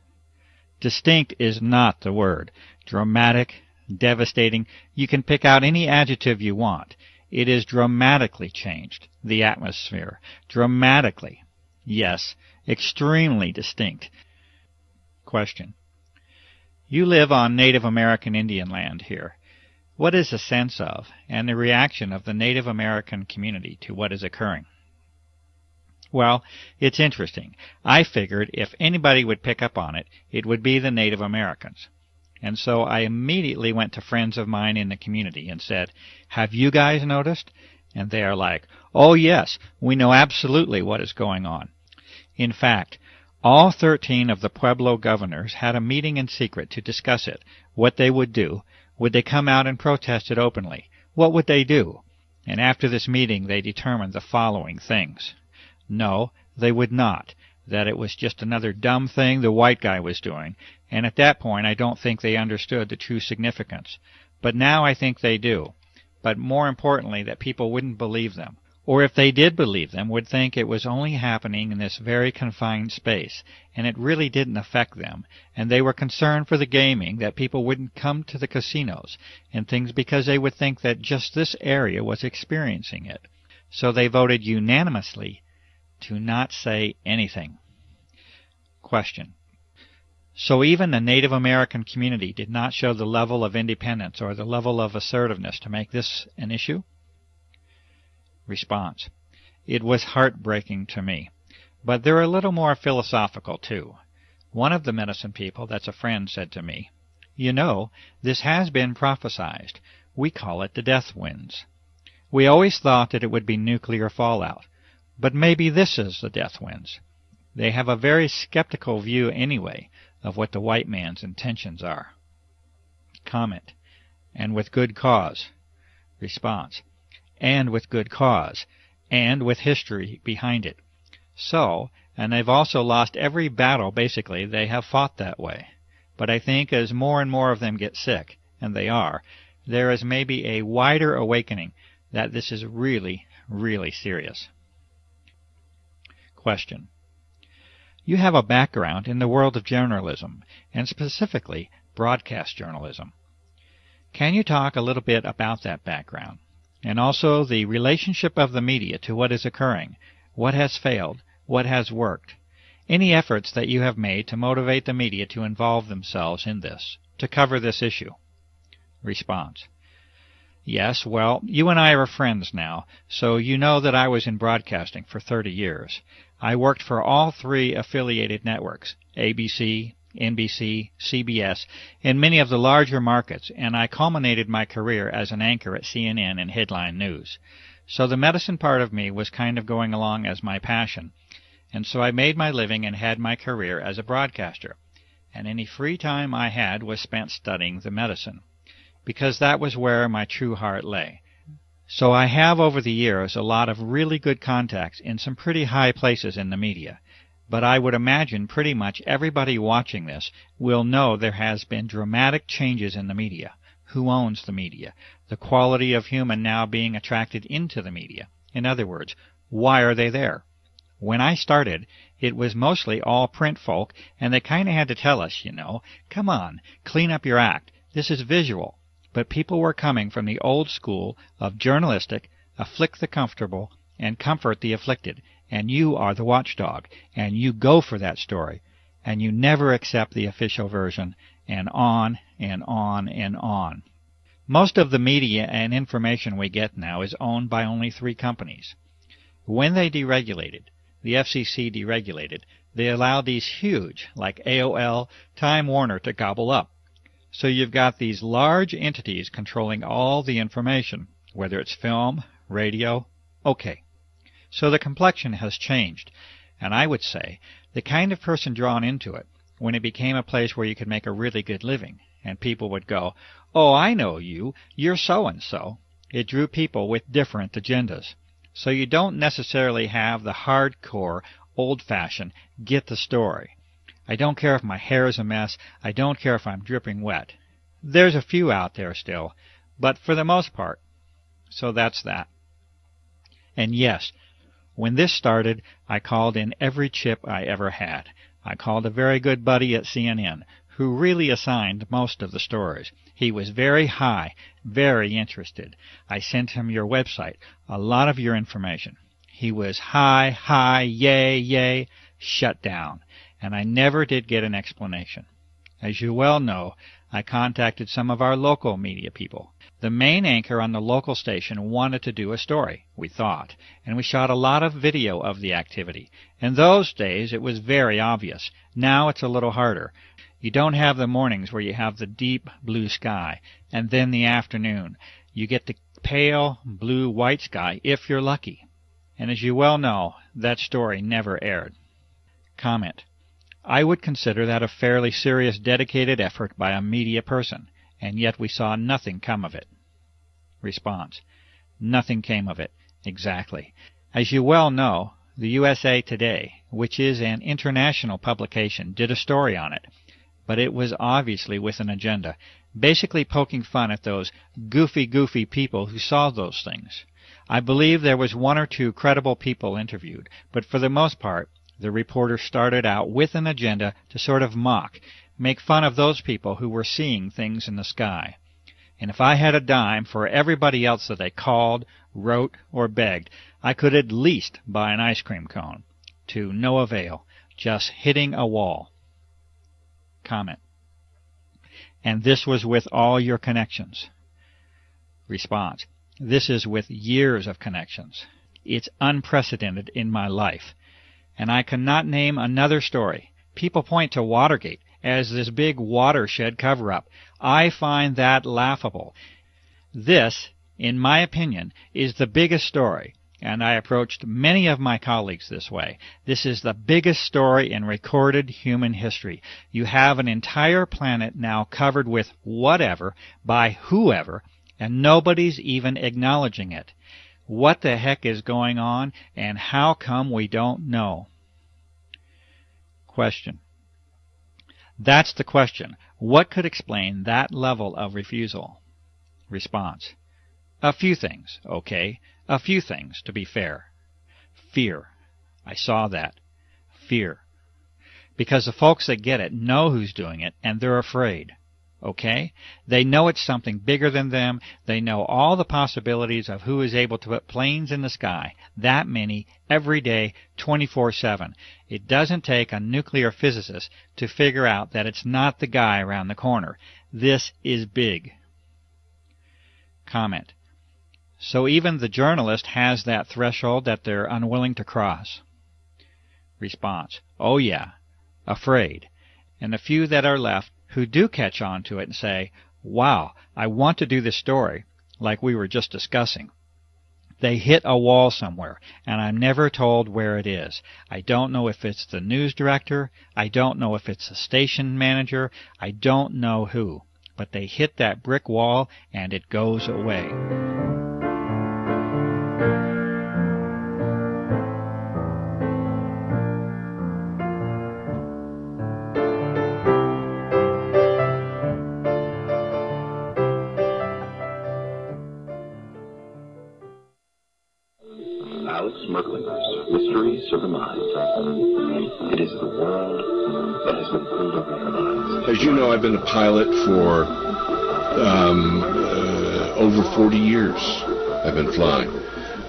distinct is not the word. Dramatic, devastating, you can pick out any adjective you want. It is dramatically changed, the atmosphere. Dramatically. Yes, extremely distinct. Question: you live on Native American Indian land here. What is the sense of and the reaction of the Native American community to what is occurring? Well, it's interesting. I figured if anybody would pick up on it, it would be the Native Americans. And so I immediately went to friends of mine in the community and said, "Have you guys noticed?" And they are like, "Oh yes, we know absolutely what is going on." In fact, all 13 of the Pueblo governors had a meeting in secret to discuss it, what they would do. Would they come out and protest it openly? What would they do? And after this meeting they determined the following things. No, they would not. That it was just another dumb thing the white guy was doing, and at that point I don't think they understood the true significance. But now I think they do. But more importantly, that people wouldn't believe them. Or if they did believe them, would think it was only happening in this very confined space, and it really didn't affect them, and they were concerned for the gaming, that people wouldn't come to the casinos and things because they would think that just this area was experiencing it. So they voted unanimously to not say anything. Question. So even the Native American community did not show the level of independence or the level of assertiveness to make this an issue? Response. It was heartbreaking to me. But they're a little more philosophical, too. One of the medicine people that's a friend said to me, "You know, this has been prophesized. We call it the death winds. We always thought that it would be nuclear fallout. But maybe this is the death winds." They have a very skeptical view anyway of what the white man's intentions are. Comment. And with good cause. Response. And with good cause, and with history behind it. So, and they've also lost every battle, basically, they have fought that way. But I think as more and more of them get sick, and they are, there is maybe a wider awakening that this is really, really serious. Question. You have a background in the world of journalism, and specifically broadcast journalism. Can you talk a little bit about that background? And also the relationship of the media to what is occurring, what has failed, what has worked, any efforts that you have made to motivate the media to involve themselves in this, to cover this issue. Response. Yes, well, you and I are friends now, so you know that I was in broadcasting for 30 years. I worked for all 3 affiliated networks, ABC, NBC, CBS, in many of the larger markets, and I culminated my career as an anchor at CNN and Headline News. So the medicine part of me was kind of going along as my passion, and so I made my living and had my career as a broadcaster, and any free time I had was spent studying the medicine, because that was where my true heart lay. So I have over the years a lot of really good contacts in some pretty high places in the media. But I would imagine pretty much everybody watching this will know there has been dramatic changes in the media. Who owns the media? The quality of human now being attracted into the media. In other words, why are they there? When I started, it was mostly all print folk, and they kind of had to tell us, come on, clean up your act. This is visual. But people were coming from the old school of journalistic, afflict the comfortable, and comfort the afflicted. And you are the watchdog, and you go for that story, and you never accept the official version, and on and on and on. Most of the media and information we get now is owned by only 3 companies. When they deregulated, the FCC deregulated, they allowed these huge, like AOL, Time Warner, to gobble up. So you've got these large entities controlling all the information, whether it's film, radio, okay. So the complexion has changed, and I would say the kind of person drawn into it, when it became a place where you could make a really good living, and people would go, "Oh, I know you, you're so-and-so." It drew people with different agendas. So you don't necessarily have the hardcore, old-fashioned, get the story. I don't care if my hair is a mess, I don't care if I'm dripping wet. There's a few out there still, but for the most part. So that's that. And yes, when this started, I called in every chip I ever had. I called a very good buddy at CNN, who really assigned most of the stories. He was very high, very interested. I sent him your website, a lot of your information. He was high, yay, shut down, and I never did get an explanation. As you well know, I contacted some of our local media people. The main anchor on the local station wanted to do a story, we thought, and we shot a lot of video of the activity. In those days, it was very obvious. Now it's a little harder. You don't have the mornings where you have the deep blue sky, and then the afternoon. You get the pale blue-white sky if you're lucky. And as you well know, that story never aired. Comment. I would consider that a fairly serious dedicated effort by a media person, and yet we saw nothing come of it. Response. Nothing came of it. Exactly. As you well know, the USA Today, which is an international publication, did a story on it, but it was obviously with an agenda, basically poking fun at those goofy people who saw those things. I believe there was one or two credible people interviewed, but for the most part, the reporter started out with an agenda to sort of make fun of those people who were seeing things in the sky. And if I had a dime for everybody else that they called, wrote, or begged, I could at least buy an ice cream cone. To no avail, just hitting a wall. Comment. And this was with all your connections. Response. This is with years of connections. It's unprecedented in my life. And I cannot name another story. People point to Watergate as this big watershed cover-up. I find that laughable. This, in my opinion, is the biggest story, and I approached many of my colleagues this way. This is the biggest story in recorded human history. You have an entire planet now covered with whatever by whoever, and nobody's even acknowledging it. What the heck is going on, and how come we don't know? Question. That's the question. What could explain that level of refusal? Response. A few things, okay? A few things, to be fair. Fear. I saw that. Fear. Because the folks that get it know who's doing it, and they're afraid. Okay? They know it's something bigger than them. They know all the possibilities of who is able to put planes in the sky. That many, every day, 24/7. It doesn't take a nuclear physicist to figure out that it's not the guy around the corner. This is big. Comment. So even the journalist has that threshold that they're unwilling to cross. Response. Oh yeah. Afraid. And the few that are left who do catch on to it and say, wow, I want to do this story, like we were just discussing. They hit a wall somewhere, and I'm never told where it is. I don't know if it's the news director. I don't know if it's the station manager. I don't know who. But they hit that brick wall, and it goes away. Mysteries of the mind. It is the world that has been pulled over your eyes. As you know, I've been a pilot for over 40 years. I've been flying.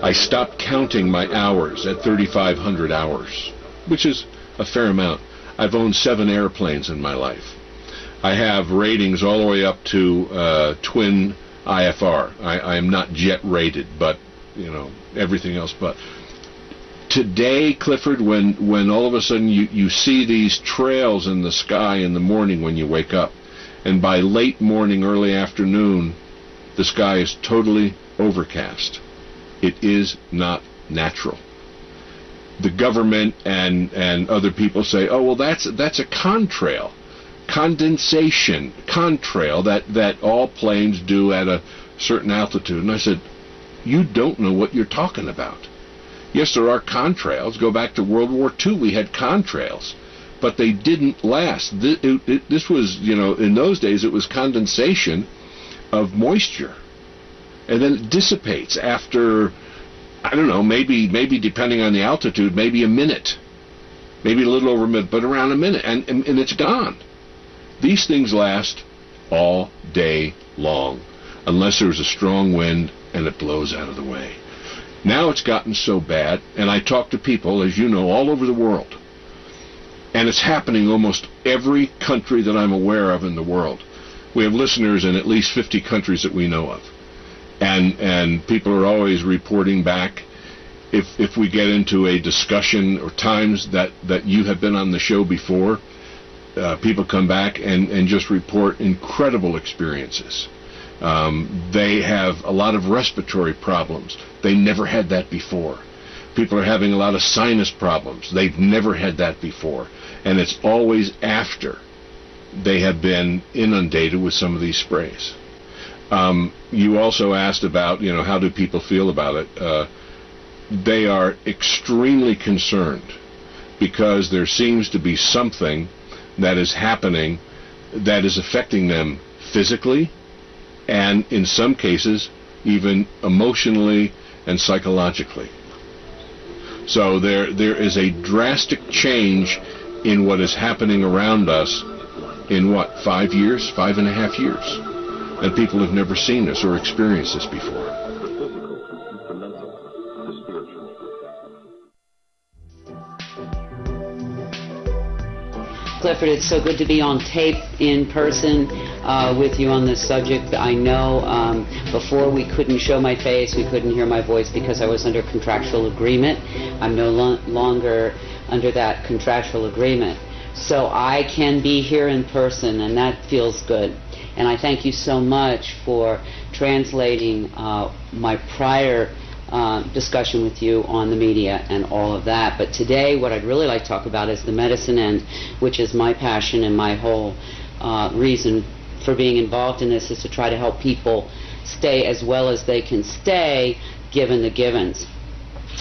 I stopped counting my hours at 3,500 hours, which is a fair amount. I've owned 7 airplanes in my life. I have ratings all the way up to twin IFR. I am not jet rated, but everything else but. Today, Clifford, when all of a sudden you see these trails in the sky in the morning when you wake up, and by late morning, early afternoon, the sky is totally overcast. It is not natural. The government and other people say, oh, well, that's a contrail, condensation, contrail that all planes do at a certain altitude. And I said, you don't know what you're talking about. Yes, there are contrails. Go back to World War II, we had contrails, but they didn't last. This was, in those days, it was condensation of moisture, and then it dissipates after, I don't know, maybe depending on the altitude, maybe a minute, maybe a little over a minute, but around a minute, and it's gone. These things last all day long, unless there's a strong wind and it blows out of the way. Now it's gotten so bad, and I talk to people, as you know, all over the world, and it's happening almost every country that I'm aware of in the world. We have listeners in at least 50 countries that we know of, and people are always reporting back. If we get into a discussion or times that you have been on the show before, people come back and just report incredible experiences. They have a lot of respiratory problems. They never had that before. People are having a lot of sinus problems. They've never had that before. And it's always after they have been inundated with some of these sprays. You also asked about, how do people feel about it? They are extremely concerned because there seems to be something that is happening that is affecting them physically and in some cases even emotionally and psychologically. So there is a drastic change in what is happening around us in 5 years, 5.5 years. And people have never seen this or experienced this before. Clifford, it's so good to be on tape in person with you on this subject. I know before we couldn't show my face, we couldn't hear my voice because I was under contractual agreement. I'm no longer under that contractual agreement. So I can be here in person, and that feels good. And I thank you so much for translating my prior discussion with you on the media and all of that. But today what I'd really like to talk about is the medicine end, which is my passion, and my whole reason for being involved in this is to try to help people stay as well as they can stay given the givens.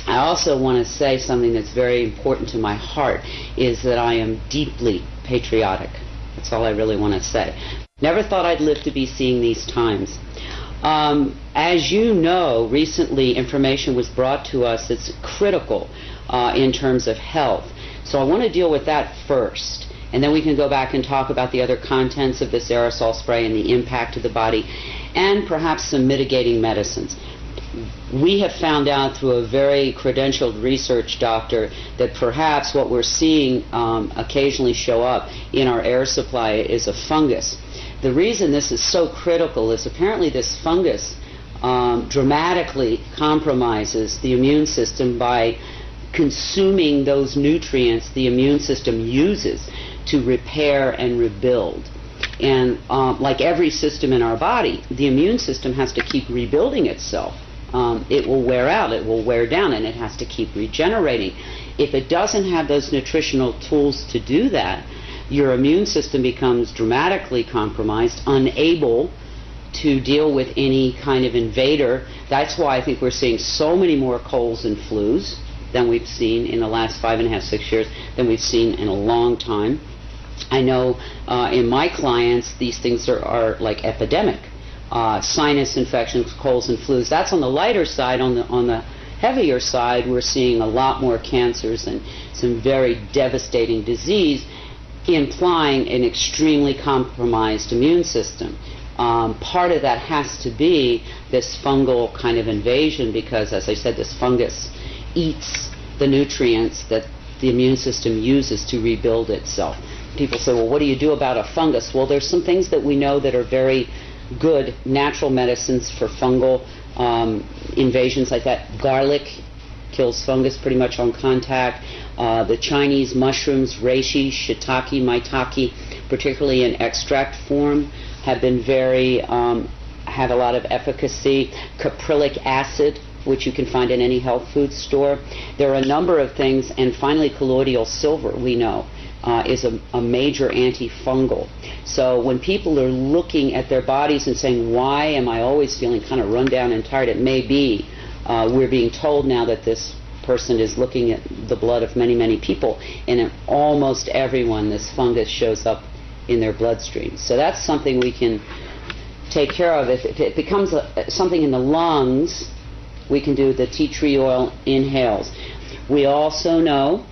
I also want to say something that's very important to my heart, is that I am deeply patriotic. That's all I really want to say. Never thought I'd live to be seeing these times. As you know, recently information was brought to us that's critical in terms of health. So I want to deal with that first, and then we can go back and talk about the other contents of this aerosol spray and the impact of the body, and perhaps some mitigating medicines. We have found out through a very credentialed research doctor that perhaps what we're seeing occasionally show up in our air supply is a fungus. The reason this is so critical is apparently this fungus dramatically compromises the immune system by consuming those nutrients the immune system uses to repair and rebuild. And like every system in our body, the immune system has to keep rebuilding itself. It will wear out, it will wear down, and it has to keep regenerating. If it doesn't have those nutritional tools to do that, your immune system becomes dramatically compromised, unable to deal with any kind of invader. That's why I think we're seeing so many more colds and flus than we've seen in the last 5.5, 6 years, than we've seen in a long time. I know in my clients, these things are like epidemic. Sinus infections, colds and flus. That's on the lighter side. On the heavier side, we're seeing a lot more cancers and some very devastating disease, implying an extremely compromised immune system. Part of that has to be this fungal kind of invasion because, as I said, this fungus eats the nutrients that the immune system uses to rebuild itself. People say, well, what do you do about a fungus? Well, there's some things that we know that are very good natural medicines for fungal invasions like that. Garlic kills fungus pretty much on contact. The Chinese mushrooms, reishi, shiitake, maitake, particularly in extract form, have been have a lot of efficacy. Caprylic acid, which you can find in any health food store. There are a number of things, and finally colloidal silver, we know, is a major antifungal. So when people are looking at their bodies and saying, why am I always feeling kind of run down and tired, it may be we're being told now that this person is looking at the blood of many, many people, and in almost everyone this fungus shows up in their bloodstream. So that's something we can take care of. If it becomes something in the lungs, we can do the tea tree oil inhales. We also know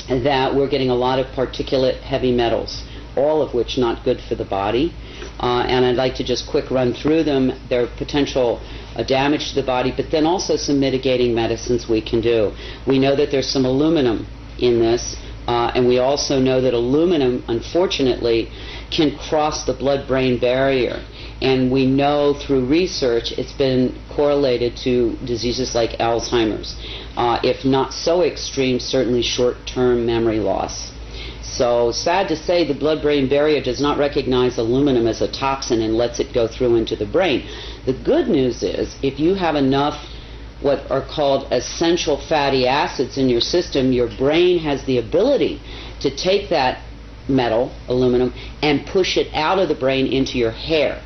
that we're getting a lot of particulate heavy metals, all of which not good for the body. And I'd like to just quick run through them. Their potential damage to the body, but then also some mitigating medicines we can do. We know that there's some aluminum in this, and we also know that aluminum, unfortunately, can cross the blood-brain barrier. And we know through research it's been correlated to diseases like Alzheimer's. If not so extreme, certainly short-term memory loss. So sad to say, the blood-brain barrier does not recognize aluminum as a toxin and lets it go through into the brain. The good news is, if you have enough what are called essential fatty acids in your system, your brain has the ability to take that metal, aluminum, and push it out of the brain into your hair.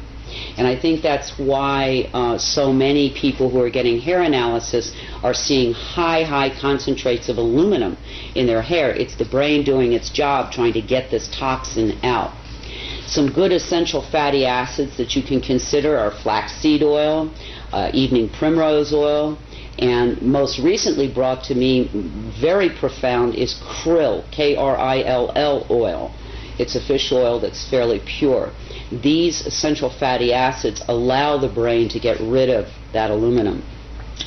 And I think that's why so many people who are getting hair analysis are seeing high concentrates of aluminum in their hair. It's the brain doing its job trying to get this toxin out. Some good essential fatty acids that you can consider are flaxseed oil, evening primrose oil, and most recently brought to me very profound is krill, K-R-I-L-L oil. It's a fish oil that's fairly pure. These essential fatty acids allow the brain to get rid of that aluminum.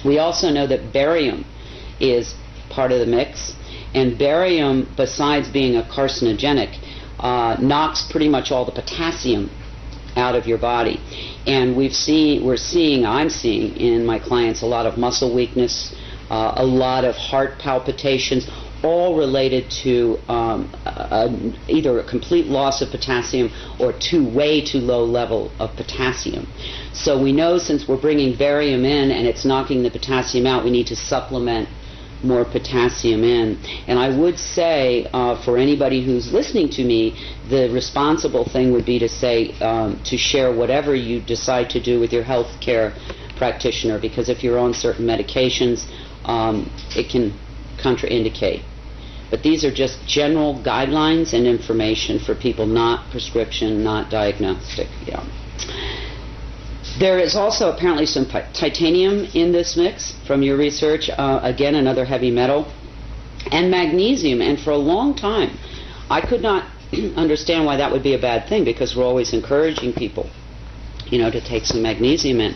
We also know that barium is part of the mix, and barium, besides being a carcinogenic, knocks pretty much all the potassium out of your body. And I'm seeing in my clients a lot of muscle weakness, a lot of heart palpitations, all related to either a complete loss of potassium or way too low level of potassium. So we know, since we're bringing barium in and it's knocking the potassium out, we need to supplement more potassium in. And I would say, for anybody who's listening to me, the responsible thing would be to say, to share whatever you decide to do with your health care practitioner, because if you're on certain medications, it can contraindicate. But these are just general guidelines and information for people, not prescription, not diagnostic. Yeah. There is also apparently some titanium in this mix from your research, again another heavy metal, and magnesium. And for a long time I could not understand why that would be a bad thing, because we're always encouraging people, to take some magnesium in.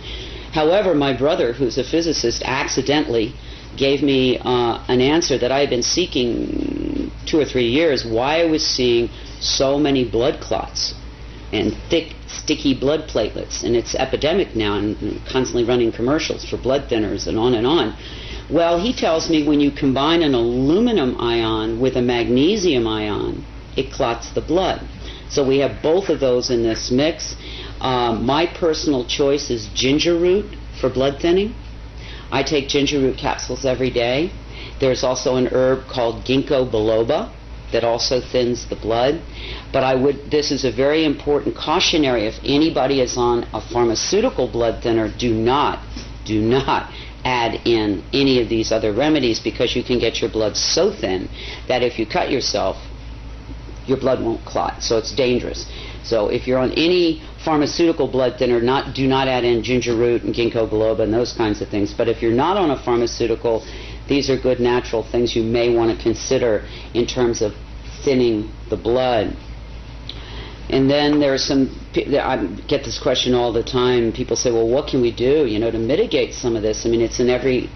However, my brother, who's a physicist, accidentally gave me an answer that I had been seeking 2 or 3 years, why I was seeing so many blood clots and thick, sticky blood platelets. And it's epidemic now, and constantly running commercials for blood thinners and on and on. Well, he tells me when you combine an aluminum ion with a magnesium ion, it clots the blood. So we have both of those in this mix. My personal choice is ginger root for blood thinning. I take ginger root capsules every day. There's also an herb called ginkgo biloba that also thins the blood. But this is a very important cautionary. If anybody is on a pharmaceutical blood thinner, do not add in any of these other remedies, because you can get your blood so thin that if you cut yourself, your blood won't clot. So it's dangerous. So if you're on any pharmaceutical blood thinner, do not add in ginger root and ginkgo biloba and those kinds of things. But if you're not on a pharmaceutical, these are good natural things you may want to consider in terms of thinning the blood. And then there's I get this question all the time. People say, well, what can we do, to mitigate some of this? I mean, it's in every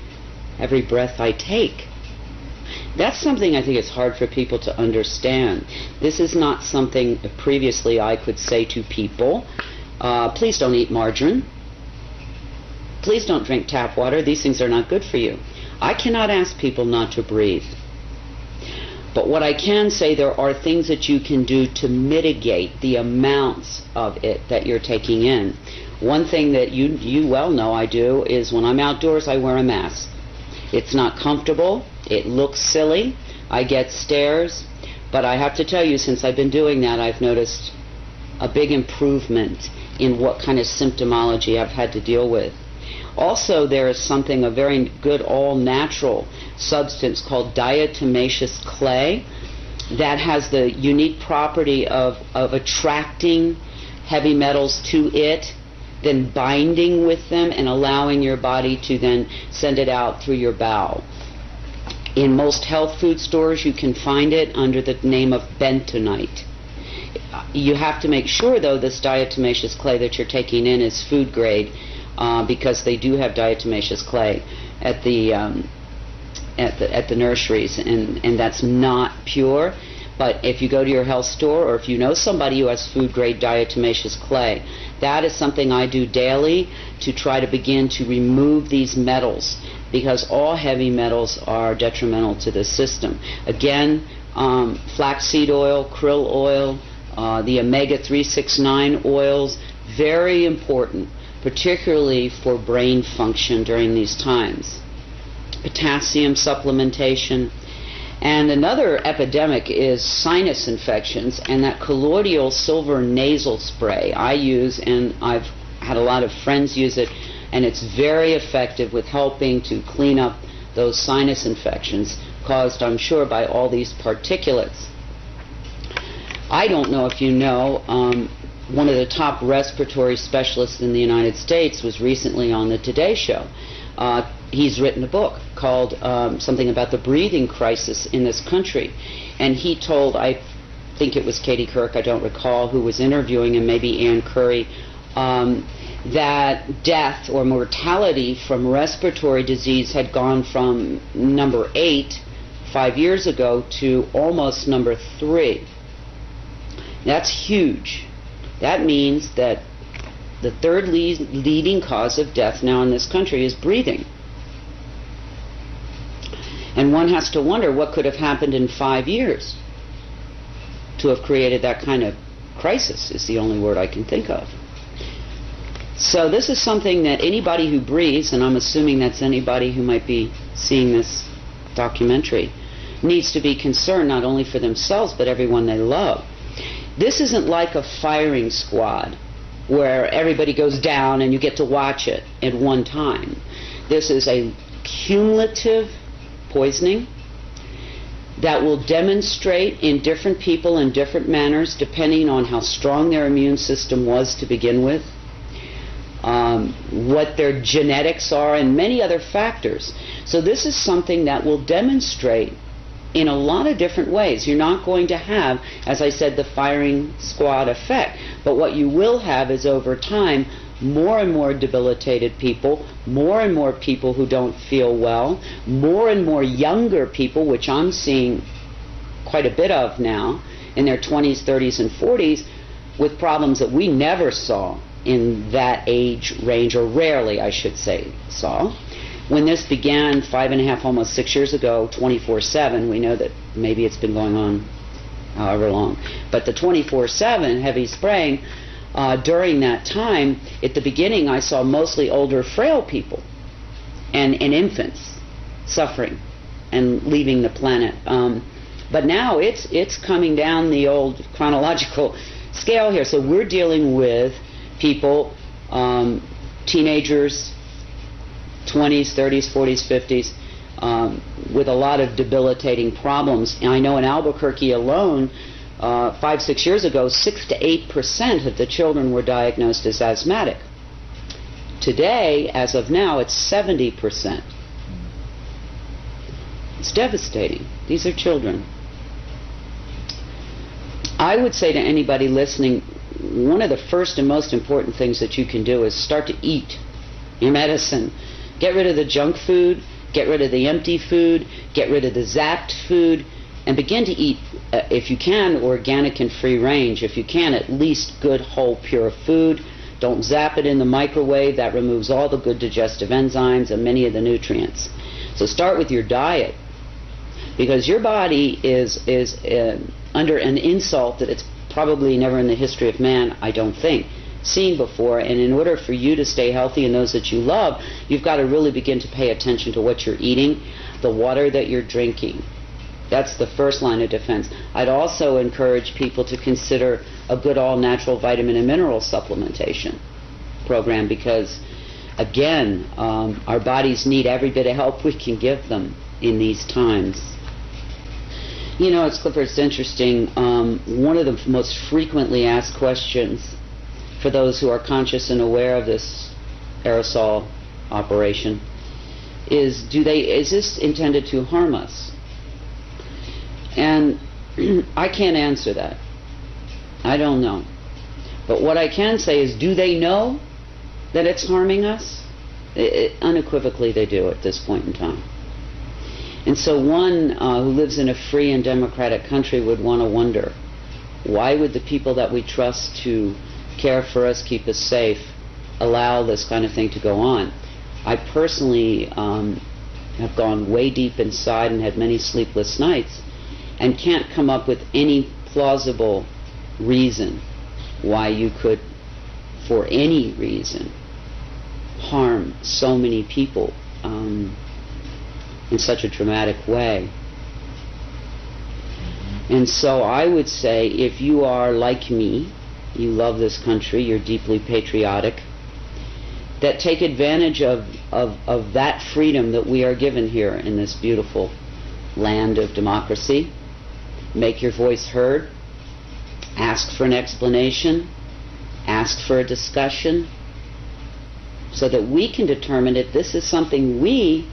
breath I take. That's something I think is hard for people to understand. This is not something previously I could say to people. Please don't eat margarine. Please don't drink tap water. These things are not good for you. I cannot ask people not to breathe. But what I can say, there are things that you can do to mitigate the amounts of it that you're taking in. One thing that you well know I do is when I'm outdoors, I wear a mask. It's not comfortable. It looks silly. I get stares. But I have to tell you, since I've been doing that, I've noticed a big improvement in what kind of symptomology I've had to deal with. Also, there is something, a very good all-natural substance called diatomaceous clay that has the unique property of attracting heavy metals to it, then binding with them and allowing your body to then send it out through your bowel. In most health food stores, you can find it under the name of bentonite. You have to make sure, though, this diatomaceous clay that you're taking in is food grade, because they do have diatomaceous clay at the nurseries, and that's not pure. But if you go to your health store, or if you know somebody who has food grade diatomaceous clay, that is something I do daily to try to begin to remove these metals, because all heavy metals are detrimental to the system. Again, flaxseed oil, krill oil, the omega-369 oils, very important, particularly for brain function during these times. Potassium supplementation. And another epidemic is sinus infections, and that colloidal silver nasal spray I use, and I've had a lot of friends use it, and it's very effective with helping to clean up those sinus infections caused, I'm sure, by all these particulates. I don't know if you know, one of the top respiratory specialists in the United States was recently on the Today Show. He's written a book called something about the breathing crisis in this country. And he told, I think it was Katie Couric, I don't recall, who was interviewing him, maybe Ann Curry, that death or mortality from respiratory disease had gone from number 8 5 years ago to almost number 3. That's huge. That means that the third leading cause of death now in this country is breathing. And one has to wonder what could have happened in 5 years to have created that kind of crisis, is the only word I can think of. So this is something that anybody who breathes, and I'm assuming that's anybody who might be seeing this documentary, needs to be concerned not only for themselves but everyone they love. This isn't like a firing squad where everybody goes down and you get to watch it at one time. This is a cumulative poisoning that will demonstrate in different people in different manners depending on how strong their immune system was to begin with, what their genetics are, and many other factors. So this is something that will demonstrate in a lot of different ways. You're not going to have, as I said, the firing squad effect, but what you will have is over time more and more debilitated people, more and more people who don't feel well, more and more younger people, which I'm seeing quite a bit of now, in their 20s, 30s, and 40s, with problems that we never saw in that age range, or rarely, I should say, saw. When this began 5.5, almost 6 years ago, 24/7, we know that maybe it's been going on however long, but the 24/7 heavy spraying, during that time, at the beginning I saw mostly older, frail people and infants suffering and leaving the planet. But now it's coming down the old chronological scale here. So we're dealing with people, teenagers, 20s, 30s, 40s, 50s, with a lot of debilitating problems. And I know in Albuquerque alone, 5-6 years ago, 6 to 8% of the children were diagnosed as asthmatic. Today, as of now, it's 70%. It's devastating. These are children. I would say to anybody listening, one of the first and most important things that you can do is start to eat your medicine. Get rid of the junk food, get rid of the empty food, get rid of the zapped food, and begin to eat, if you can, organic and free range. If you can, at least good, whole, pure food. Don't zap it in the microwave. That removes all the good digestive enzymes and many of the nutrients. So start with your diet, because your body is under an insult that it's probably never in the history of man, I don't think, seen before. And in order for you to stay healthy and those that you love, you've got to really begin to pay attention to what you're eating, the water that you're drinking. That's the first line of defense. I'd also encourage people to consider a good all-natural vitamin and mineral supplementation program, because, again, our bodies need every bit of help we can give them in these times. You know, it's interesting. One of the most frequently asked questions for those who are conscious and aware of this aerosol operation is this intended to harm us? And I can't answer that. I don't know. But what I can say is, do they know that it's harming us? Unequivocally they do at this point in time. And so one who lives in a free and democratic country would want to wonder, why would the people that we trust to care for us, keep us safe, allow this kind of thing to go on? I personally have gone way deep inside and had many sleepless nights. and can't come up with any plausible reason why you could, for any reason, harm so many people in such a dramatic way. And so I would say, if you are like me, you love this country, you're deeply patriotic, that take advantage of that freedom that we are given here in this beautiful land of democracy. Make your voice heard, ask for an explanation, ask for a discussion, so that we can determine if this is something we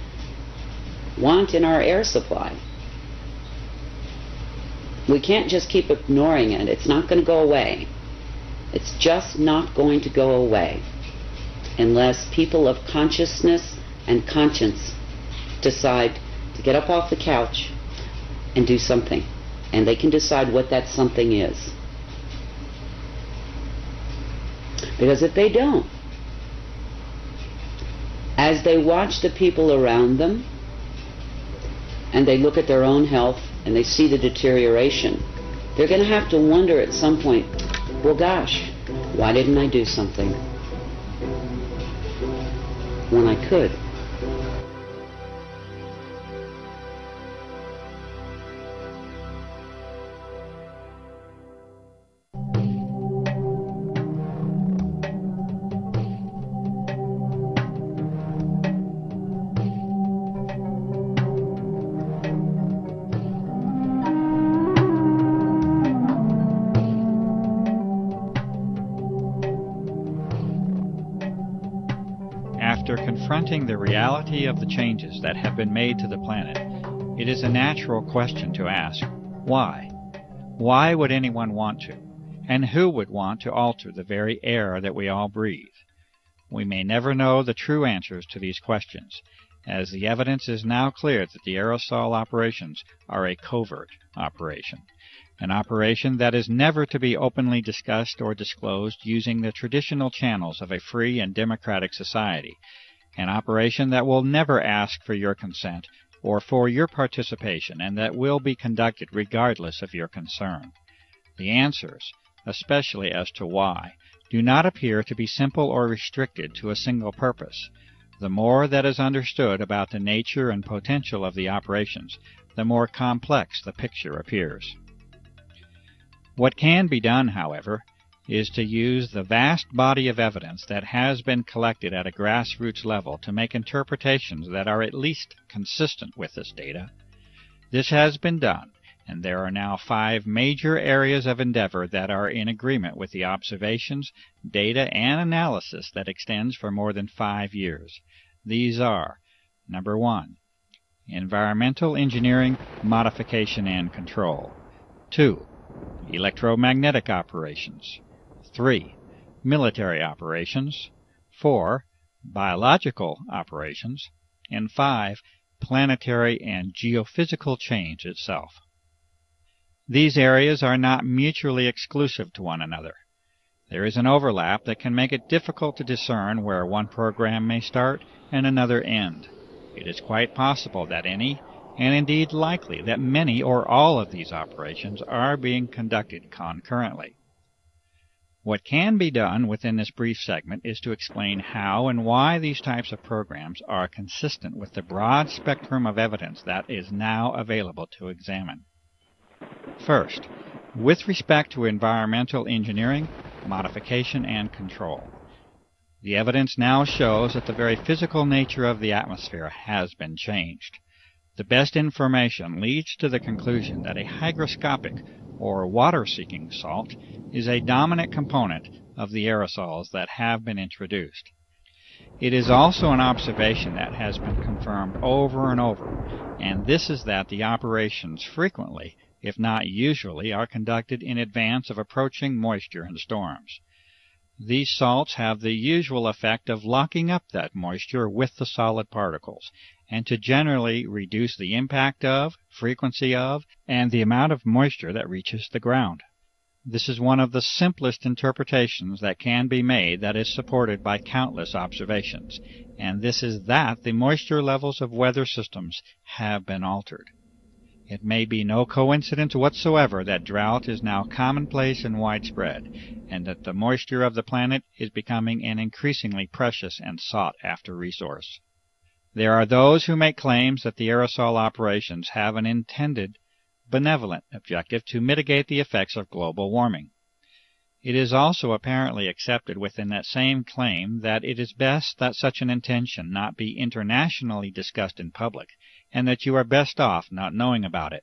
want in our air supply. We can't just keep ignoring it. It's not going to go away. It's just not going to go away unless people of consciousness and conscience decide to get up off the couch and do something. And they can decide what that something is. Because if they don't, as they watch the people around them and they look at their own health and they see the deterioration, they're going to have to wonder at some point, well, gosh, why didn't I do something when I could? After confronting the reality of the changes that have been made to the planet, it is a natural question to ask, why? Why would anyone want to? And who would want to alter the very air that we all breathe? We may never know the true answers to these questions, as the evidence is now clear that the aerosol operations are a covert operation, an operation that is never to be openly discussed or disclosed using the traditional channels of a free and democratic society, an operation that will never ask for your consent or for your participation, and that will be conducted regardless of your concern. The answers, especially as to why, do not appear to be simple or restricted to a single purpose. The more that is understood about the nature and potential of the operations, the more complex the picture appears. What can be done, however, is to use the vast body of evidence that has been collected at a grassroots level to make interpretations that are at least consistent with this data. This has been done, and there are now 5 major areas of endeavor that are in agreement with the observations, data, and analysis that extends for more than 5 years. These are: number 1, environmental engineering, modification, and control; 2, electromagnetic operations; 3, military operations; 4, biological operations; and 5, planetary and geophysical change itself. These areas are not mutually exclusive to one another. There is an overlap that can make it difficult to discern where one program may start and another end. It is quite possible that any, and indeed likely that many or all of these operations are being conducted concurrently. What can be done within this brief segment is to explain how and why these types of programs are consistent with the broad spectrum of evidence that is now available to examine. First, with respect to environmental engineering, modification, and control. The evidence now shows that the very physical nature of the atmosphere has been changed. The best information leads to the conclusion that a hygroscopic, or water-seeking salt, is a dominant component of the aerosols that have been introduced. It is also an observation that has been confirmed over and over, and this is that the operations frequently, if not usually, are conducted in advance of approaching moisture and storms. These salts have the usual effect of locking up that moisture with the solid particles, and to generally reduce the impact of, frequency of, and the amount of moisture that reaches the ground. This is one of the simplest interpretations that can be made that is supported by countless observations, and this is that the moisture levels of weather systems have been altered. It may be no coincidence whatsoever that drought is now commonplace and widespread, and that the moisture of the planet is becoming an increasingly precious and sought-after resource. There are those who make claims that the aerosol operations have an intended, benevolent objective to mitigate the effects of global warming. It is also apparently accepted within that same claim that it is best that such an intention not be internationally discussed in public, and that you are best off not knowing about it.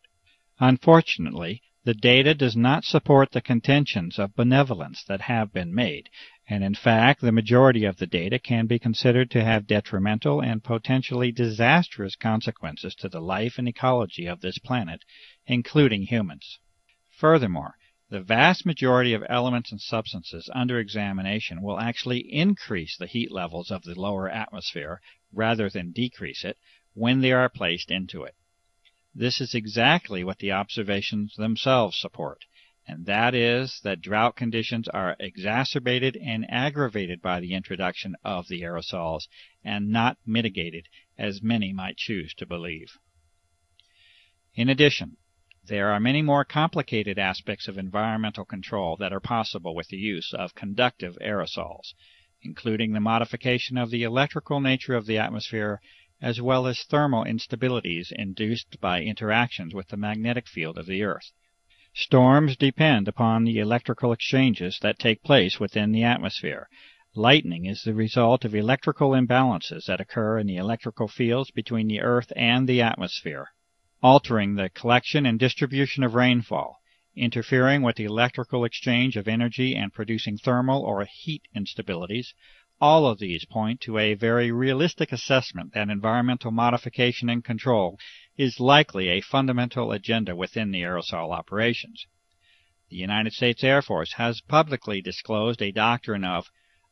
Unfortunately, the data does not support the contentions of benevolence that have been made, and in fact the majority of the data can be considered to have detrimental and potentially disastrous consequences to the life and ecology of this planet, including humans. Furthermore, the vast majority of elements and substances under examination will actually increase the heat levels of the lower atmosphere rather than decrease it when they are placed into it. This is exactly what the observations themselves support, and that is that drought conditions are exacerbated and aggravated by the introduction of the aerosols and not mitigated, as many might choose to believe. In addition, there are many more complicated aspects of environmental control that are possible with the use of conductive aerosols, including the modification of the electrical nature of the atmosphere as well as thermal instabilities induced by interactions with the magnetic field of the Earth. Storms depend upon the electrical exchanges that take place within the atmosphere. Lightning is the result of electrical imbalances that occur in the electrical fields between the Earth and the atmosphere, altering the collection and distribution of rainfall, interfering with the electrical exchange of energy and producing thermal or heat instabilities. All of these point to a very realistic assessment that environmental modification and control is likely a fundamental agenda within the aerosol operations. The United States Air Force has publicly disclosed a doctrine of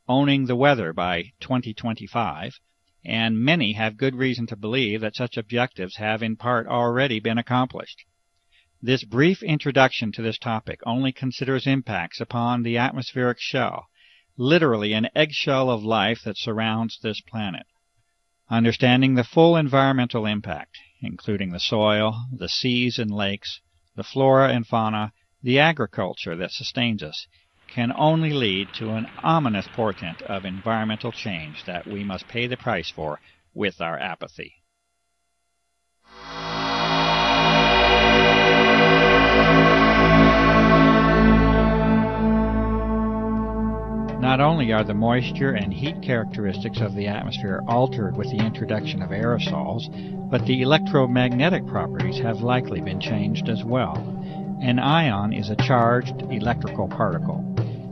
owning the weather by 2025, and many have good reason to believe that such objectives have in part already been accomplished. This brief introduction to this topic only considers impacts upon the atmospheric shell, literally an eggshell of life that surrounds this planet. Understanding the full environmental impact, including the soil, the seas and lakes, the flora and fauna, the agriculture that sustains us, can only lead to an ominous portent of environmental change that we must pay the price for with our apathy. Not only are the moisture and heat characteristics of the atmosphere altered with the introduction of aerosols, but the electromagnetic properties have likely been changed as well. An ion is a charged electrical particle,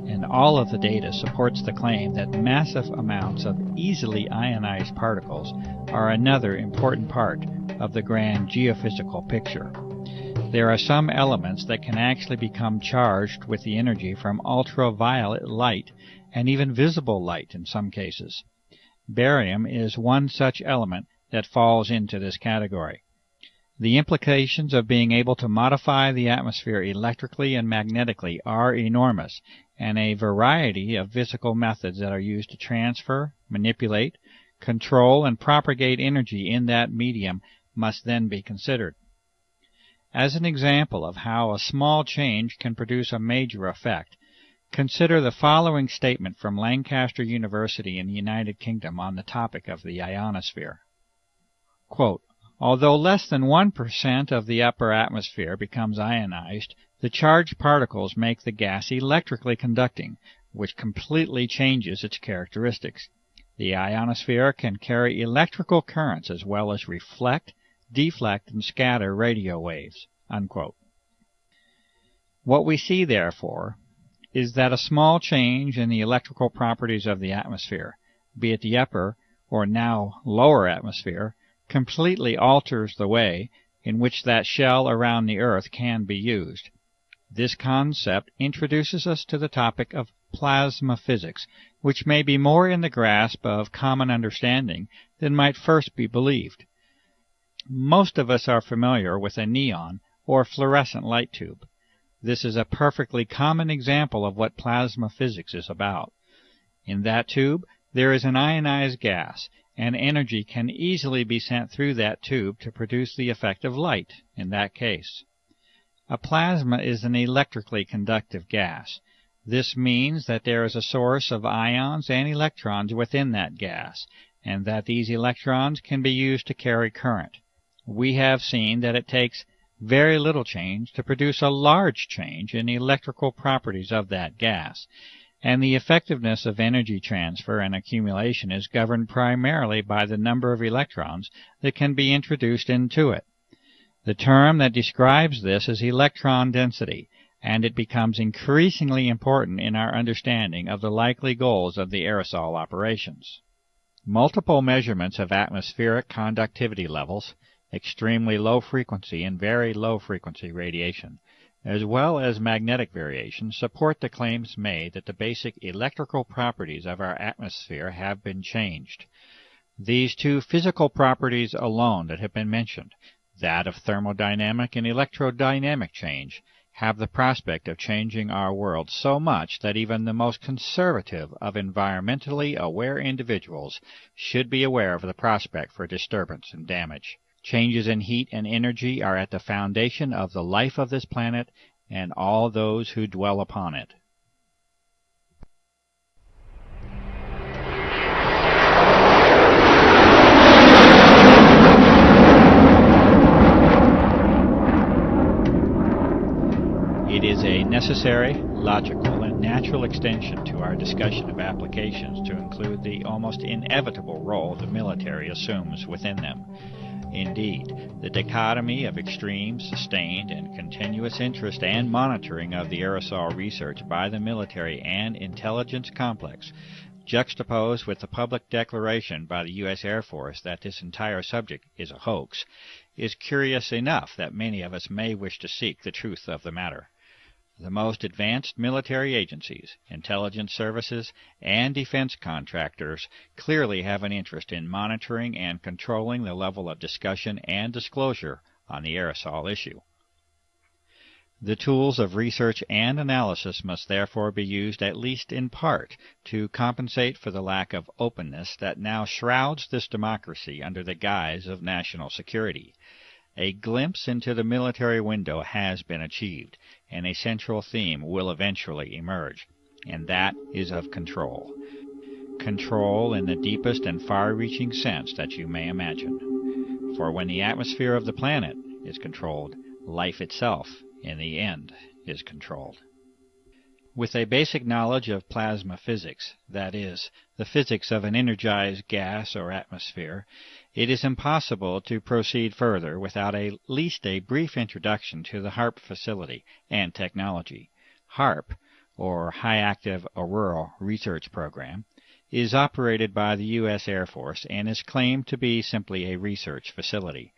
and all of the data supports the claim that massive amounts of easily ionized particles are another important part of the grand geophysical picture. There are some elements that can actually become charged with the energy from ultraviolet light and even visible light in some cases. Barium is one such element that falls into this category. The implications of being able to modify the atmosphere electrically and magnetically are enormous, and a variety of physical methods that are used to transfer, manipulate, control, and propagate energy in that medium must then be considered. As an example of how a small change can produce a major effect, consider the following statement from Lancaster University in the United Kingdom on the topic of the ionosphere. Quote, although less than 1% of the upper atmosphere becomes ionized, the charged particles make the gas electrically conducting, which completely changes its characteristics. The ionosphere can carry electrical currents as well as reflect, deflect, and scatter radio waves. Unquote. What we see, therefore, is that a small change in the electrical properties of the atmosphere, be it the upper or now lower atmosphere, completely alters the way in which that shell around the Earth can be used. This concept introduces us to the topic of plasma physics, which may be more in the grasp of common understanding than might first be believed. Most of us are familiar with a neon or fluorescent light tube. This is a perfectly common example of what plasma physics is about. In that tube, there is an ionized gas, and energy can easily be sent through that tube to produce the effect of light in that case. A plasma is an electrically conductive gas. This means that there is a source of ions and electrons within that gas, and that these electrons can be used to carry current. We have seen that it takes very little change to produce a large change in the electrical properties of that gas, and the effectiveness of energy transfer and accumulation is governed primarily by the number of electrons that can be introduced into it. The term that describes this is electron density, and it becomes increasingly important in our understanding of the likely goals of the aerosol operations. Multiple measurements of atmospheric conductivity levels, extremely low frequency and very low frequency radiation, as well as magnetic variation, support the claims made that the basic electrical properties of our atmosphere have been changed. These two physical properties alone that have been mentioned, that of thermodynamic and electrodynamic change, have the prospect of changing our world so much that even the most conservative of environmentally aware individuals should be aware of the prospect for disturbance and damage. Changes in heat and energy are at the foundation of the life of this planet and all those who dwell upon it. It is a necessary, logical, and natural extension to our discussion of applications to include the almost inevitable role the military assumes within them. Indeed, the dichotomy of extreme, sustained, and continuous interest and monitoring of the aerosol research by the military and intelligence complex, juxtaposed with the public declaration by the U.S. Air Force that this entire subject is a hoax, is curious enough that many of us may wish to seek the truth of the matter. The most advanced military agencies, intelligence services, and defense contractors clearly have an interest in monitoring and controlling the level of discussion and disclosure on the aerosol issue. The tools of research and analysis must therefore be used at least in part to compensate for the lack of openness that now shrouds this democracy under the guise of national security. A glimpse into the military window has been achieved, and a central theme will eventually emerge, and that is of control. Control in the deepest and far-reaching sense that you may imagine. For when the atmosphere of the planet is controlled, life itself, in the end, is controlled. With a basic knowledge of plasma physics, that is, the physics of an energized gas or atmosphere, it is impossible to proceed further without at least a brief introduction to the HARP facility and technology. HARP, or High Active Auroral Research Program, is operated by the U.S. Air Force and is claimed to be simply a research facility.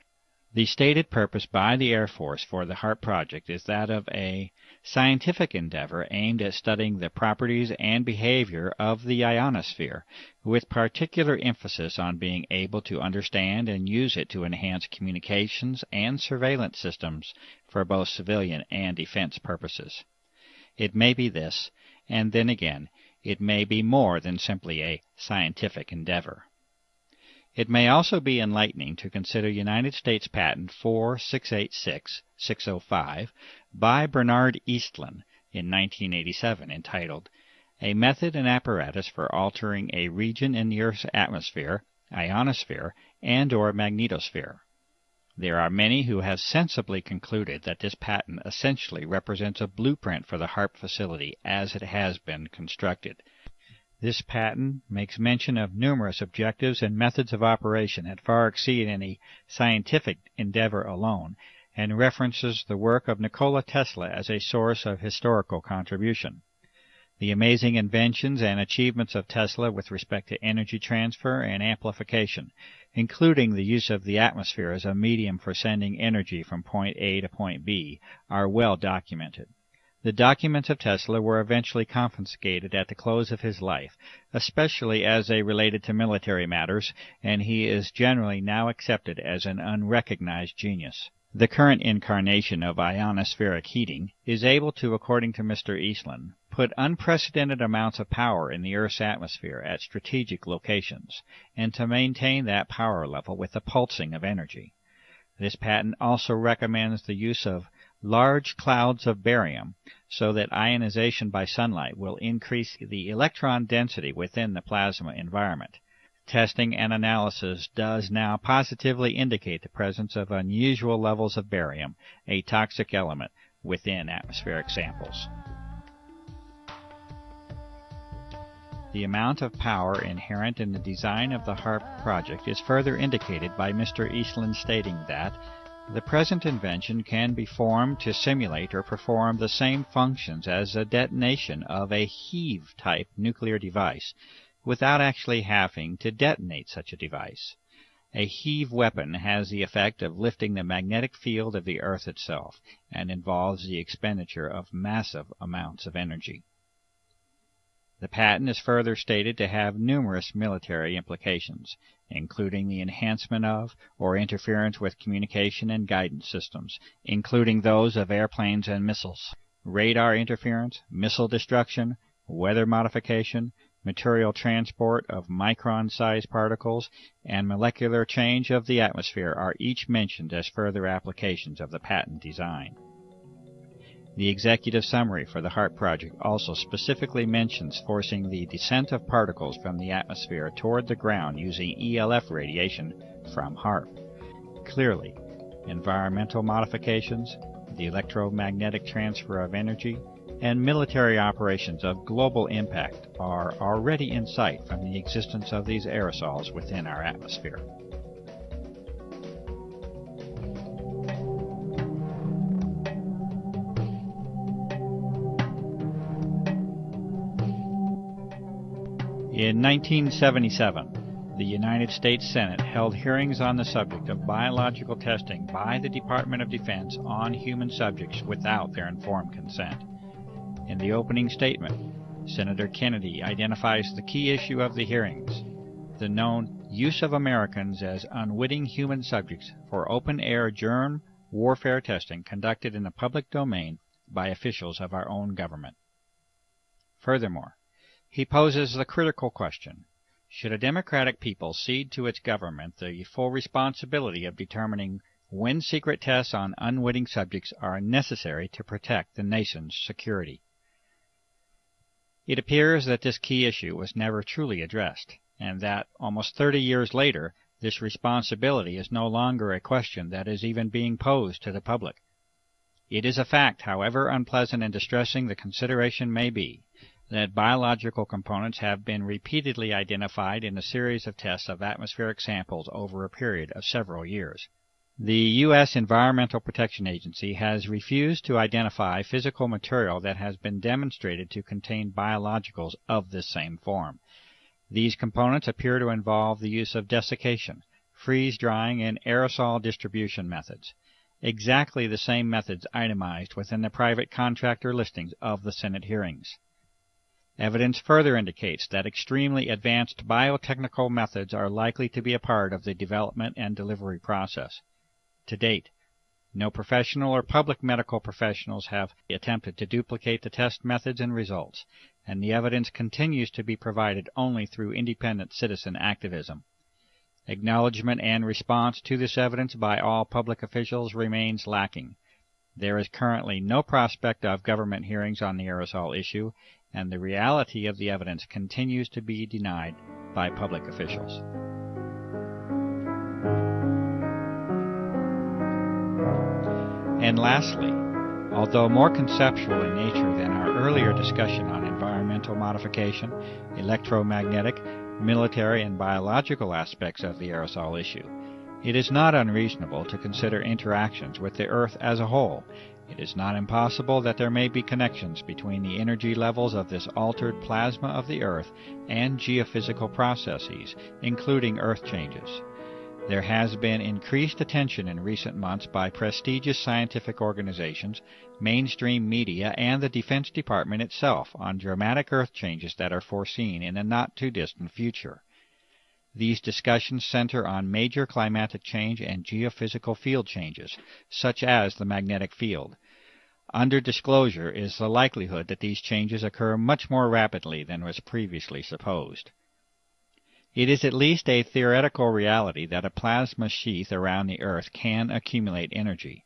The stated purpose by the Air Force for the HARP project is that of a scientific endeavor aimed at studying the properties and behavior of the ionosphere, with particular emphasis on being able to understand and use it to enhance communications and surveillance systems for both civilian and defense purposes. It may be this, and then again, it may be more than simply a scientific endeavor. It may also be enlightening to consider United States Patent 4686605 by Bernard Eastlund in 1987 entitled, A Method and Apparatus for Altering a Region in the Earth's Atmosphere, Ionosphere, and/or Magnetosphere. There are many who have sensibly concluded that this patent essentially represents a blueprint for the HARP facility as it has been constructed. This patent makes mention of numerous objectives and methods of operation that far exceed any scientific endeavor alone, and references the work of Nikola Tesla as a source of historical contribution. The amazing inventions and achievements of Tesla with respect to energy transfer and amplification, including the use of the atmosphere as a medium for sending energy from point A to point B, are well documented. The documents of Tesla were eventually confiscated at the close of his life, especially as they related to military matters, and he is generally now accepted as an unrecognized genius. The current incarnation of ionospheric heating is able to, according to Mr. Eastlund, put unprecedented amounts of power in the Earth's atmosphere at strategic locations, and to maintain that power level with the pulsing of energy. This patent also recommends the use of large clouds of barium so that ionization by sunlight will increase the electron density within the plasma environment. Testing and analysis does now positively indicate the presence of unusual levels of barium, a toxic element, within atmospheric samples. The amount of power inherent in the design of the HAARP project is further indicated by Mr. Eastland stating that the present invention can be formed to simulate or perform the same functions as a detonation of a heave-type nuclear device without actually having to detonate such a device. A heave weapon has the effect of lifting the magnetic field of the Earth itself and involves the expenditure of massive amounts of energy. The patent is further stated to have numerous military implications, including the enhancement of or interference with communication and guidance systems, including those of airplanes and missiles, radar interference, missile destruction, weather modification, material transport of micron-sized particles, and molecular change of the atmosphere are each mentioned as further applications of the patent design. The executive summary for the HAARP project also specifically mentions forcing the descent of particles from the atmosphere toward the ground using ELF radiation from HAARP. Clearly, environmental modifications, the electromagnetic transfer of energy, and military operations of global impact are already in sight from the existence of these aerosols within our atmosphere. In 1977, the United States Senate held hearings on the subject of biological testing by the Department of Defense on human subjects without their informed consent. In the opening statement, Senator Kennedy identifies the key issue of the hearings, the known use of Americans as unwitting human subjects for open-air germ warfare testing conducted in the public domain by officials of our own government. Furthermore, he poses the critical question, should a democratic people cede to its government the full responsibility of determining when secret tests on unwitting subjects are necessary to protect the nation's security? It appears that this key issue was never truly addressed, and that, almost 30 years later, this responsibility is no longer a question that is even being posed to the public. It is a fact, however unpleasant and distressing the consideration may be, that biological components have been repeatedly identified in a series of tests of atmospheric samples over a period of several years. The U.S. Environmental Protection Agency has refused to identify physical material that has been demonstrated to contain biologicals of this same form. These components appear to involve the use of desiccation, freeze-drying, and aerosol distribution methods, exactly the same methods itemized within the private contractor listings of the Senate hearings. Evidence further indicates that extremely advanced biotechnical methods are likely to be a part of the development and delivery process. To date, no professional or public medical professionals have attempted to duplicate the test methods and results, and the evidence continues to be provided only through independent citizen activism. Acknowledgement and response to this evidence by all public officials remains lacking. There is currently no prospect of government hearings on the aerosol issue, and the reality of the evidence continues to be denied by public officials. And lastly, although more conceptual in nature than our earlier discussion on environmental modification, electromagnetic, military, and biological aspects of the aerosol issue, it is not unreasonable to consider interactions with the Earth as a whole. It is not impossible that there may be connections between the energy levels of this altered plasma of the Earth and geophysical processes, including Earth changes. There has been increased attention in recent months by prestigious scientific organizations, mainstream media, and the Defense Department itself on dramatic Earth changes that are foreseen in a not-too-distant future. These discussions center on major climatic change and geophysical field changes, such as the magnetic field. Under disclosure is the likelihood that these changes occur much more rapidly than was previously supposed. It is at least a theoretical reality that a plasma sheath around the Earth can accumulate energy.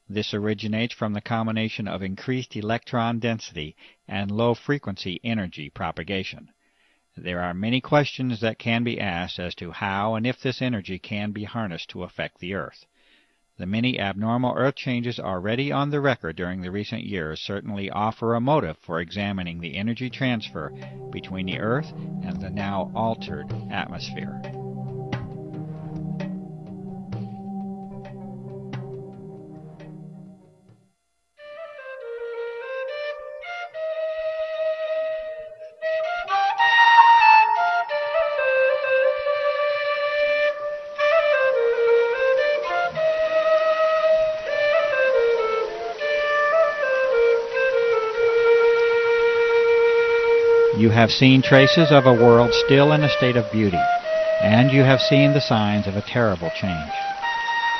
This originates from the combination of increased electron density and low-frequency energy propagation. There are many questions that can be asked as to how and if this energy can be harnessed to affect the Earth. The many abnormal Earth changes already on the record during the recent years certainly offer a motive for examining the energy transfer between the Earth and the now altered atmosphere. You have seen traces of a world still in a state of beauty, and you have seen the signs of a terrible change.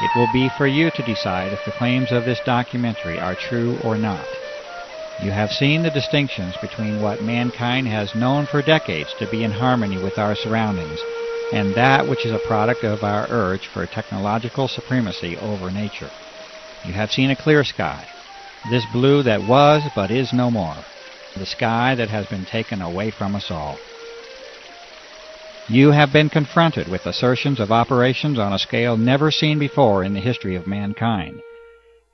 It will be for you to decide if the claims of this documentary are true or not. You have seen the distinctions between what mankind has known for decades to be in harmony with our surroundings, and that which is a product of our urge for technological supremacy over nature. You have seen a clear sky, this blue that was but is no more. The sky that has been taken away from us all. You have been confronted with assertions of operations on a scale never seen before in the history of mankind,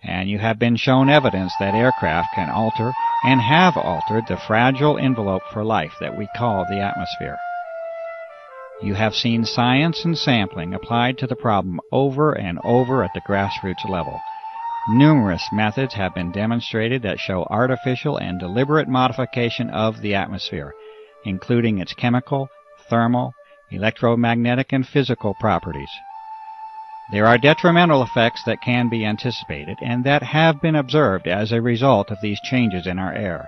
and you have been shown evidence that aircraft can alter and have altered the fragile envelope for life that we call the atmosphere. You have seen science and sampling applied to the problem over and over at the grassroots level. Numerous methods have been demonstrated that show artificial and deliberate modification of the atmosphere, including its chemical, thermal, electromagnetic, and physical properties. There are detrimental effects that can be anticipated and that have been observed as a result of these changes in our air,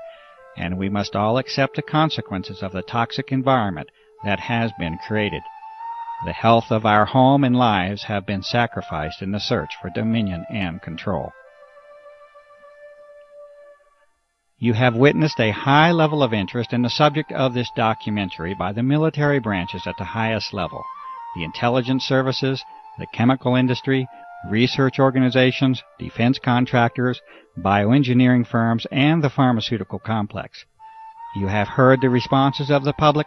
and we must all accept the consequences of the toxic environment that has been created. The health of our home and lives have been sacrificed in the search for dominion and control. You have witnessed a high level of interest in the subject of this documentary by the military branches at the highest level, the intelligence services, the chemical industry, research organizations, defense contractors, bioengineering firms, and the pharmaceutical complex. You have heard the responses of the public,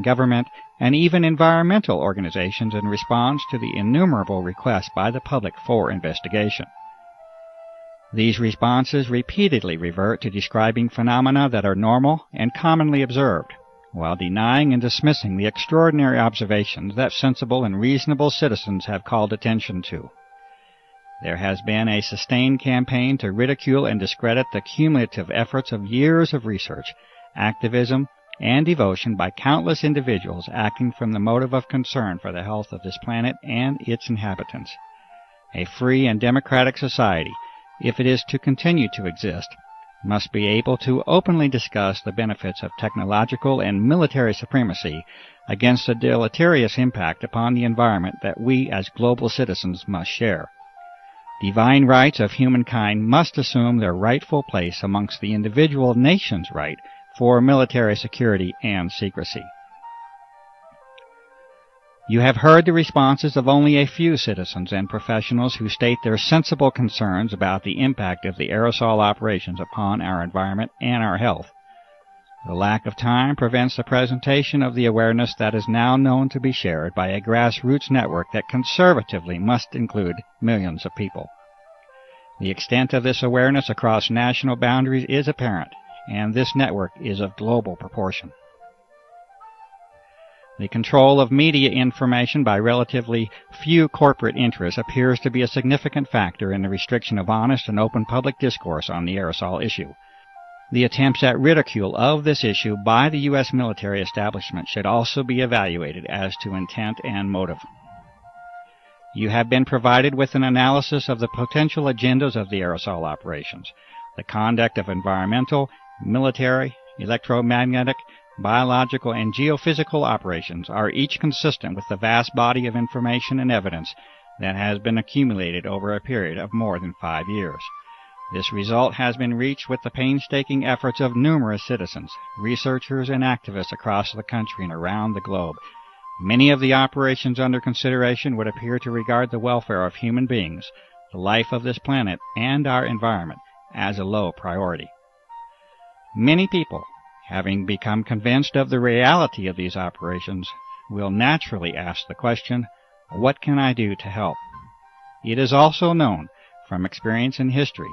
government, and even environmental organizations in response to the innumerable requests by the public for investigation. These responses repeatedly revert to describing phenomena that are normal and commonly observed, while denying and dismissing the extraordinary observations that sensible and reasonable citizens have called attention to. There has been a sustained campaign to ridicule and discredit the cumulative efforts of years of research, activism, and devotion by countless individuals acting from the motive of concern for the health of this planet and its inhabitants. A free and democratic society, if it is to continue to exist, must be able to openly discuss the benefits of technological and military supremacy against the deleterious impact upon the environment that we as global citizens must share. Divine rights of humankind must assume their rightful place amongst the individual nation's right for military security and secrecy. You have heard the responses of only a few citizens and professionals who state their sensible concerns about the impact of the aerosol operations upon our environment and our health. The lack of time prevents the presentation of the awareness that is now known to be shared by a grassroots network that conservatively must include millions of people. The extent of this awareness across national boundaries is apparent, and this network is of global proportion. The control of media information by relatively few corporate interests appears to be a significant factor in the restriction of honest and open public discourse on the aerosol issue. The attempts at ridicule of this issue by the U.S. military establishment should also be evaluated as to intent and motive. You have been provided with an analysis of the potential agendas of the aerosol operations. The conduct of environmental, military, electromagnetic, biological, and geophysical operations are each consistent with the vast body of information and evidence that has been accumulated over a period of more than 5 years. This result has been reached with the painstaking efforts of numerous citizens, researchers, and activists across the country and around the globe. Many of the operations under consideration would appear to regard the welfare of human beings, the life of this planet, and our environment as a low priority. Many people, having become convinced of the reality of these operations, will naturally ask the question, what can I do to help? It is also known from experience in history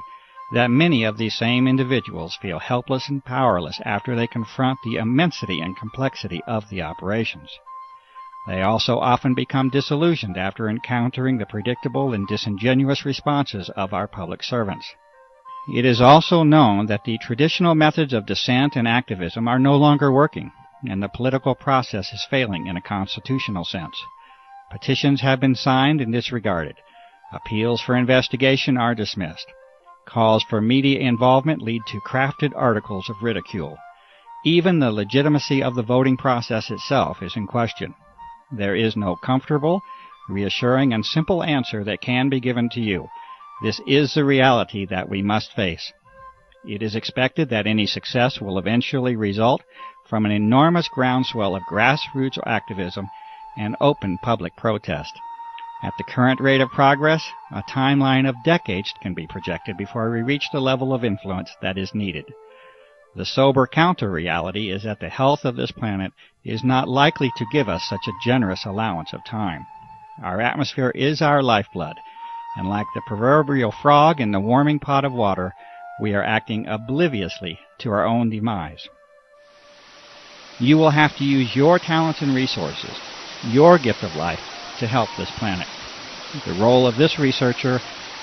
that many of these same individuals feel helpless and powerless after they confront the immensity and complexity of the operations. They also often become disillusioned after encountering the predictable and disingenuous responses of our public servants. It is also known that the traditional methods of dissent and activism are no longer working, and the political process is failing in a constitutional sense. Petitions have been signed and disregarded. Appeals for investigation are dismissed. Calls for media involvement lead to crafted articles of ridicule. Even the legitimacy of the voting process itself is in question. There is no comfortable, reassuring, and simple answer that can be given to you. This is the reality that we must face. It is expected that any success will eventually result from an enormous groundswell of grassroots activism and open public protest. At the current rate of progress, a timeline of decades can be projected before we reach the level of influence that is needed. The sober counter-reality is that the health of this planet is not likely to give us such a generous allowance of time. Our atmosphere is our lifeblood, and like the proverbial frog in the warming pot of water, we are acting obliviously to our own demise. You will have to use your talents and resources, your gift of life, to help this planet. The role of this researcher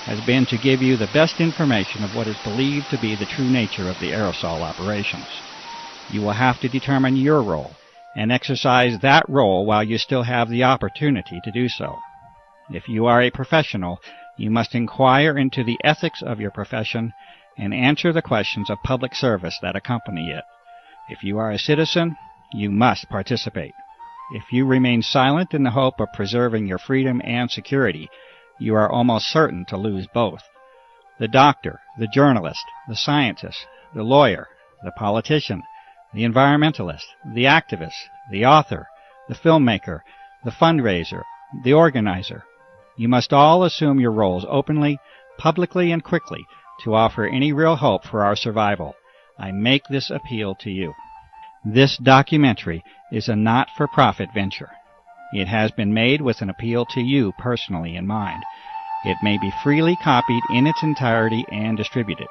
has been to give you the best information of what is believed to be the true nature of the aerosol operations. You will have to determine your role and exercise that role while you still have the opportunity to do so. If you are a professional, you must inquire into the ethics of your profession and answer the questions of public service that accompany it. If you are a citizen, you must participate. If you remain silent in the hope of preserving your freedom and security, you are almost certain to lose both. The doctor, the journalist, the scientist, the lawyer, the politician, the environmentalist, the activist, the author, the filmmaker, the fundraiser, the organizer. You must all assume your roles openly, publicly, and quickly to offer any real hope for our survival. I make this appeal to you. This documentary is a not-for-profit venture. It has been made with an appeal to you personally in mind. It may be freely copied in its entirety and distributed.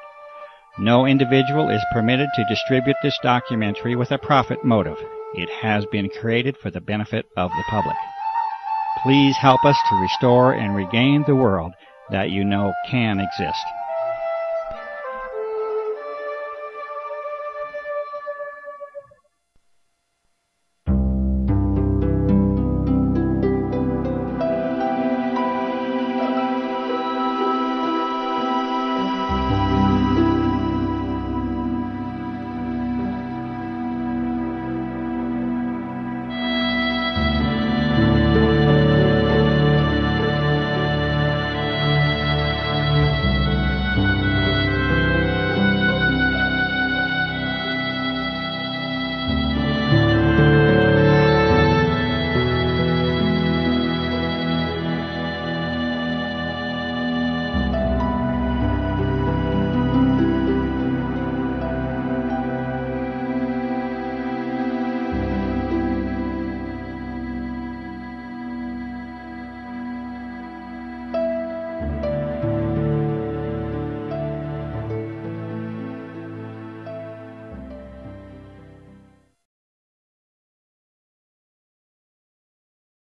No individual is permitted to distribute this documentary with a profit motive. It has been created for the benefit of the public. Please help us to restore and regain the world that you know can exist.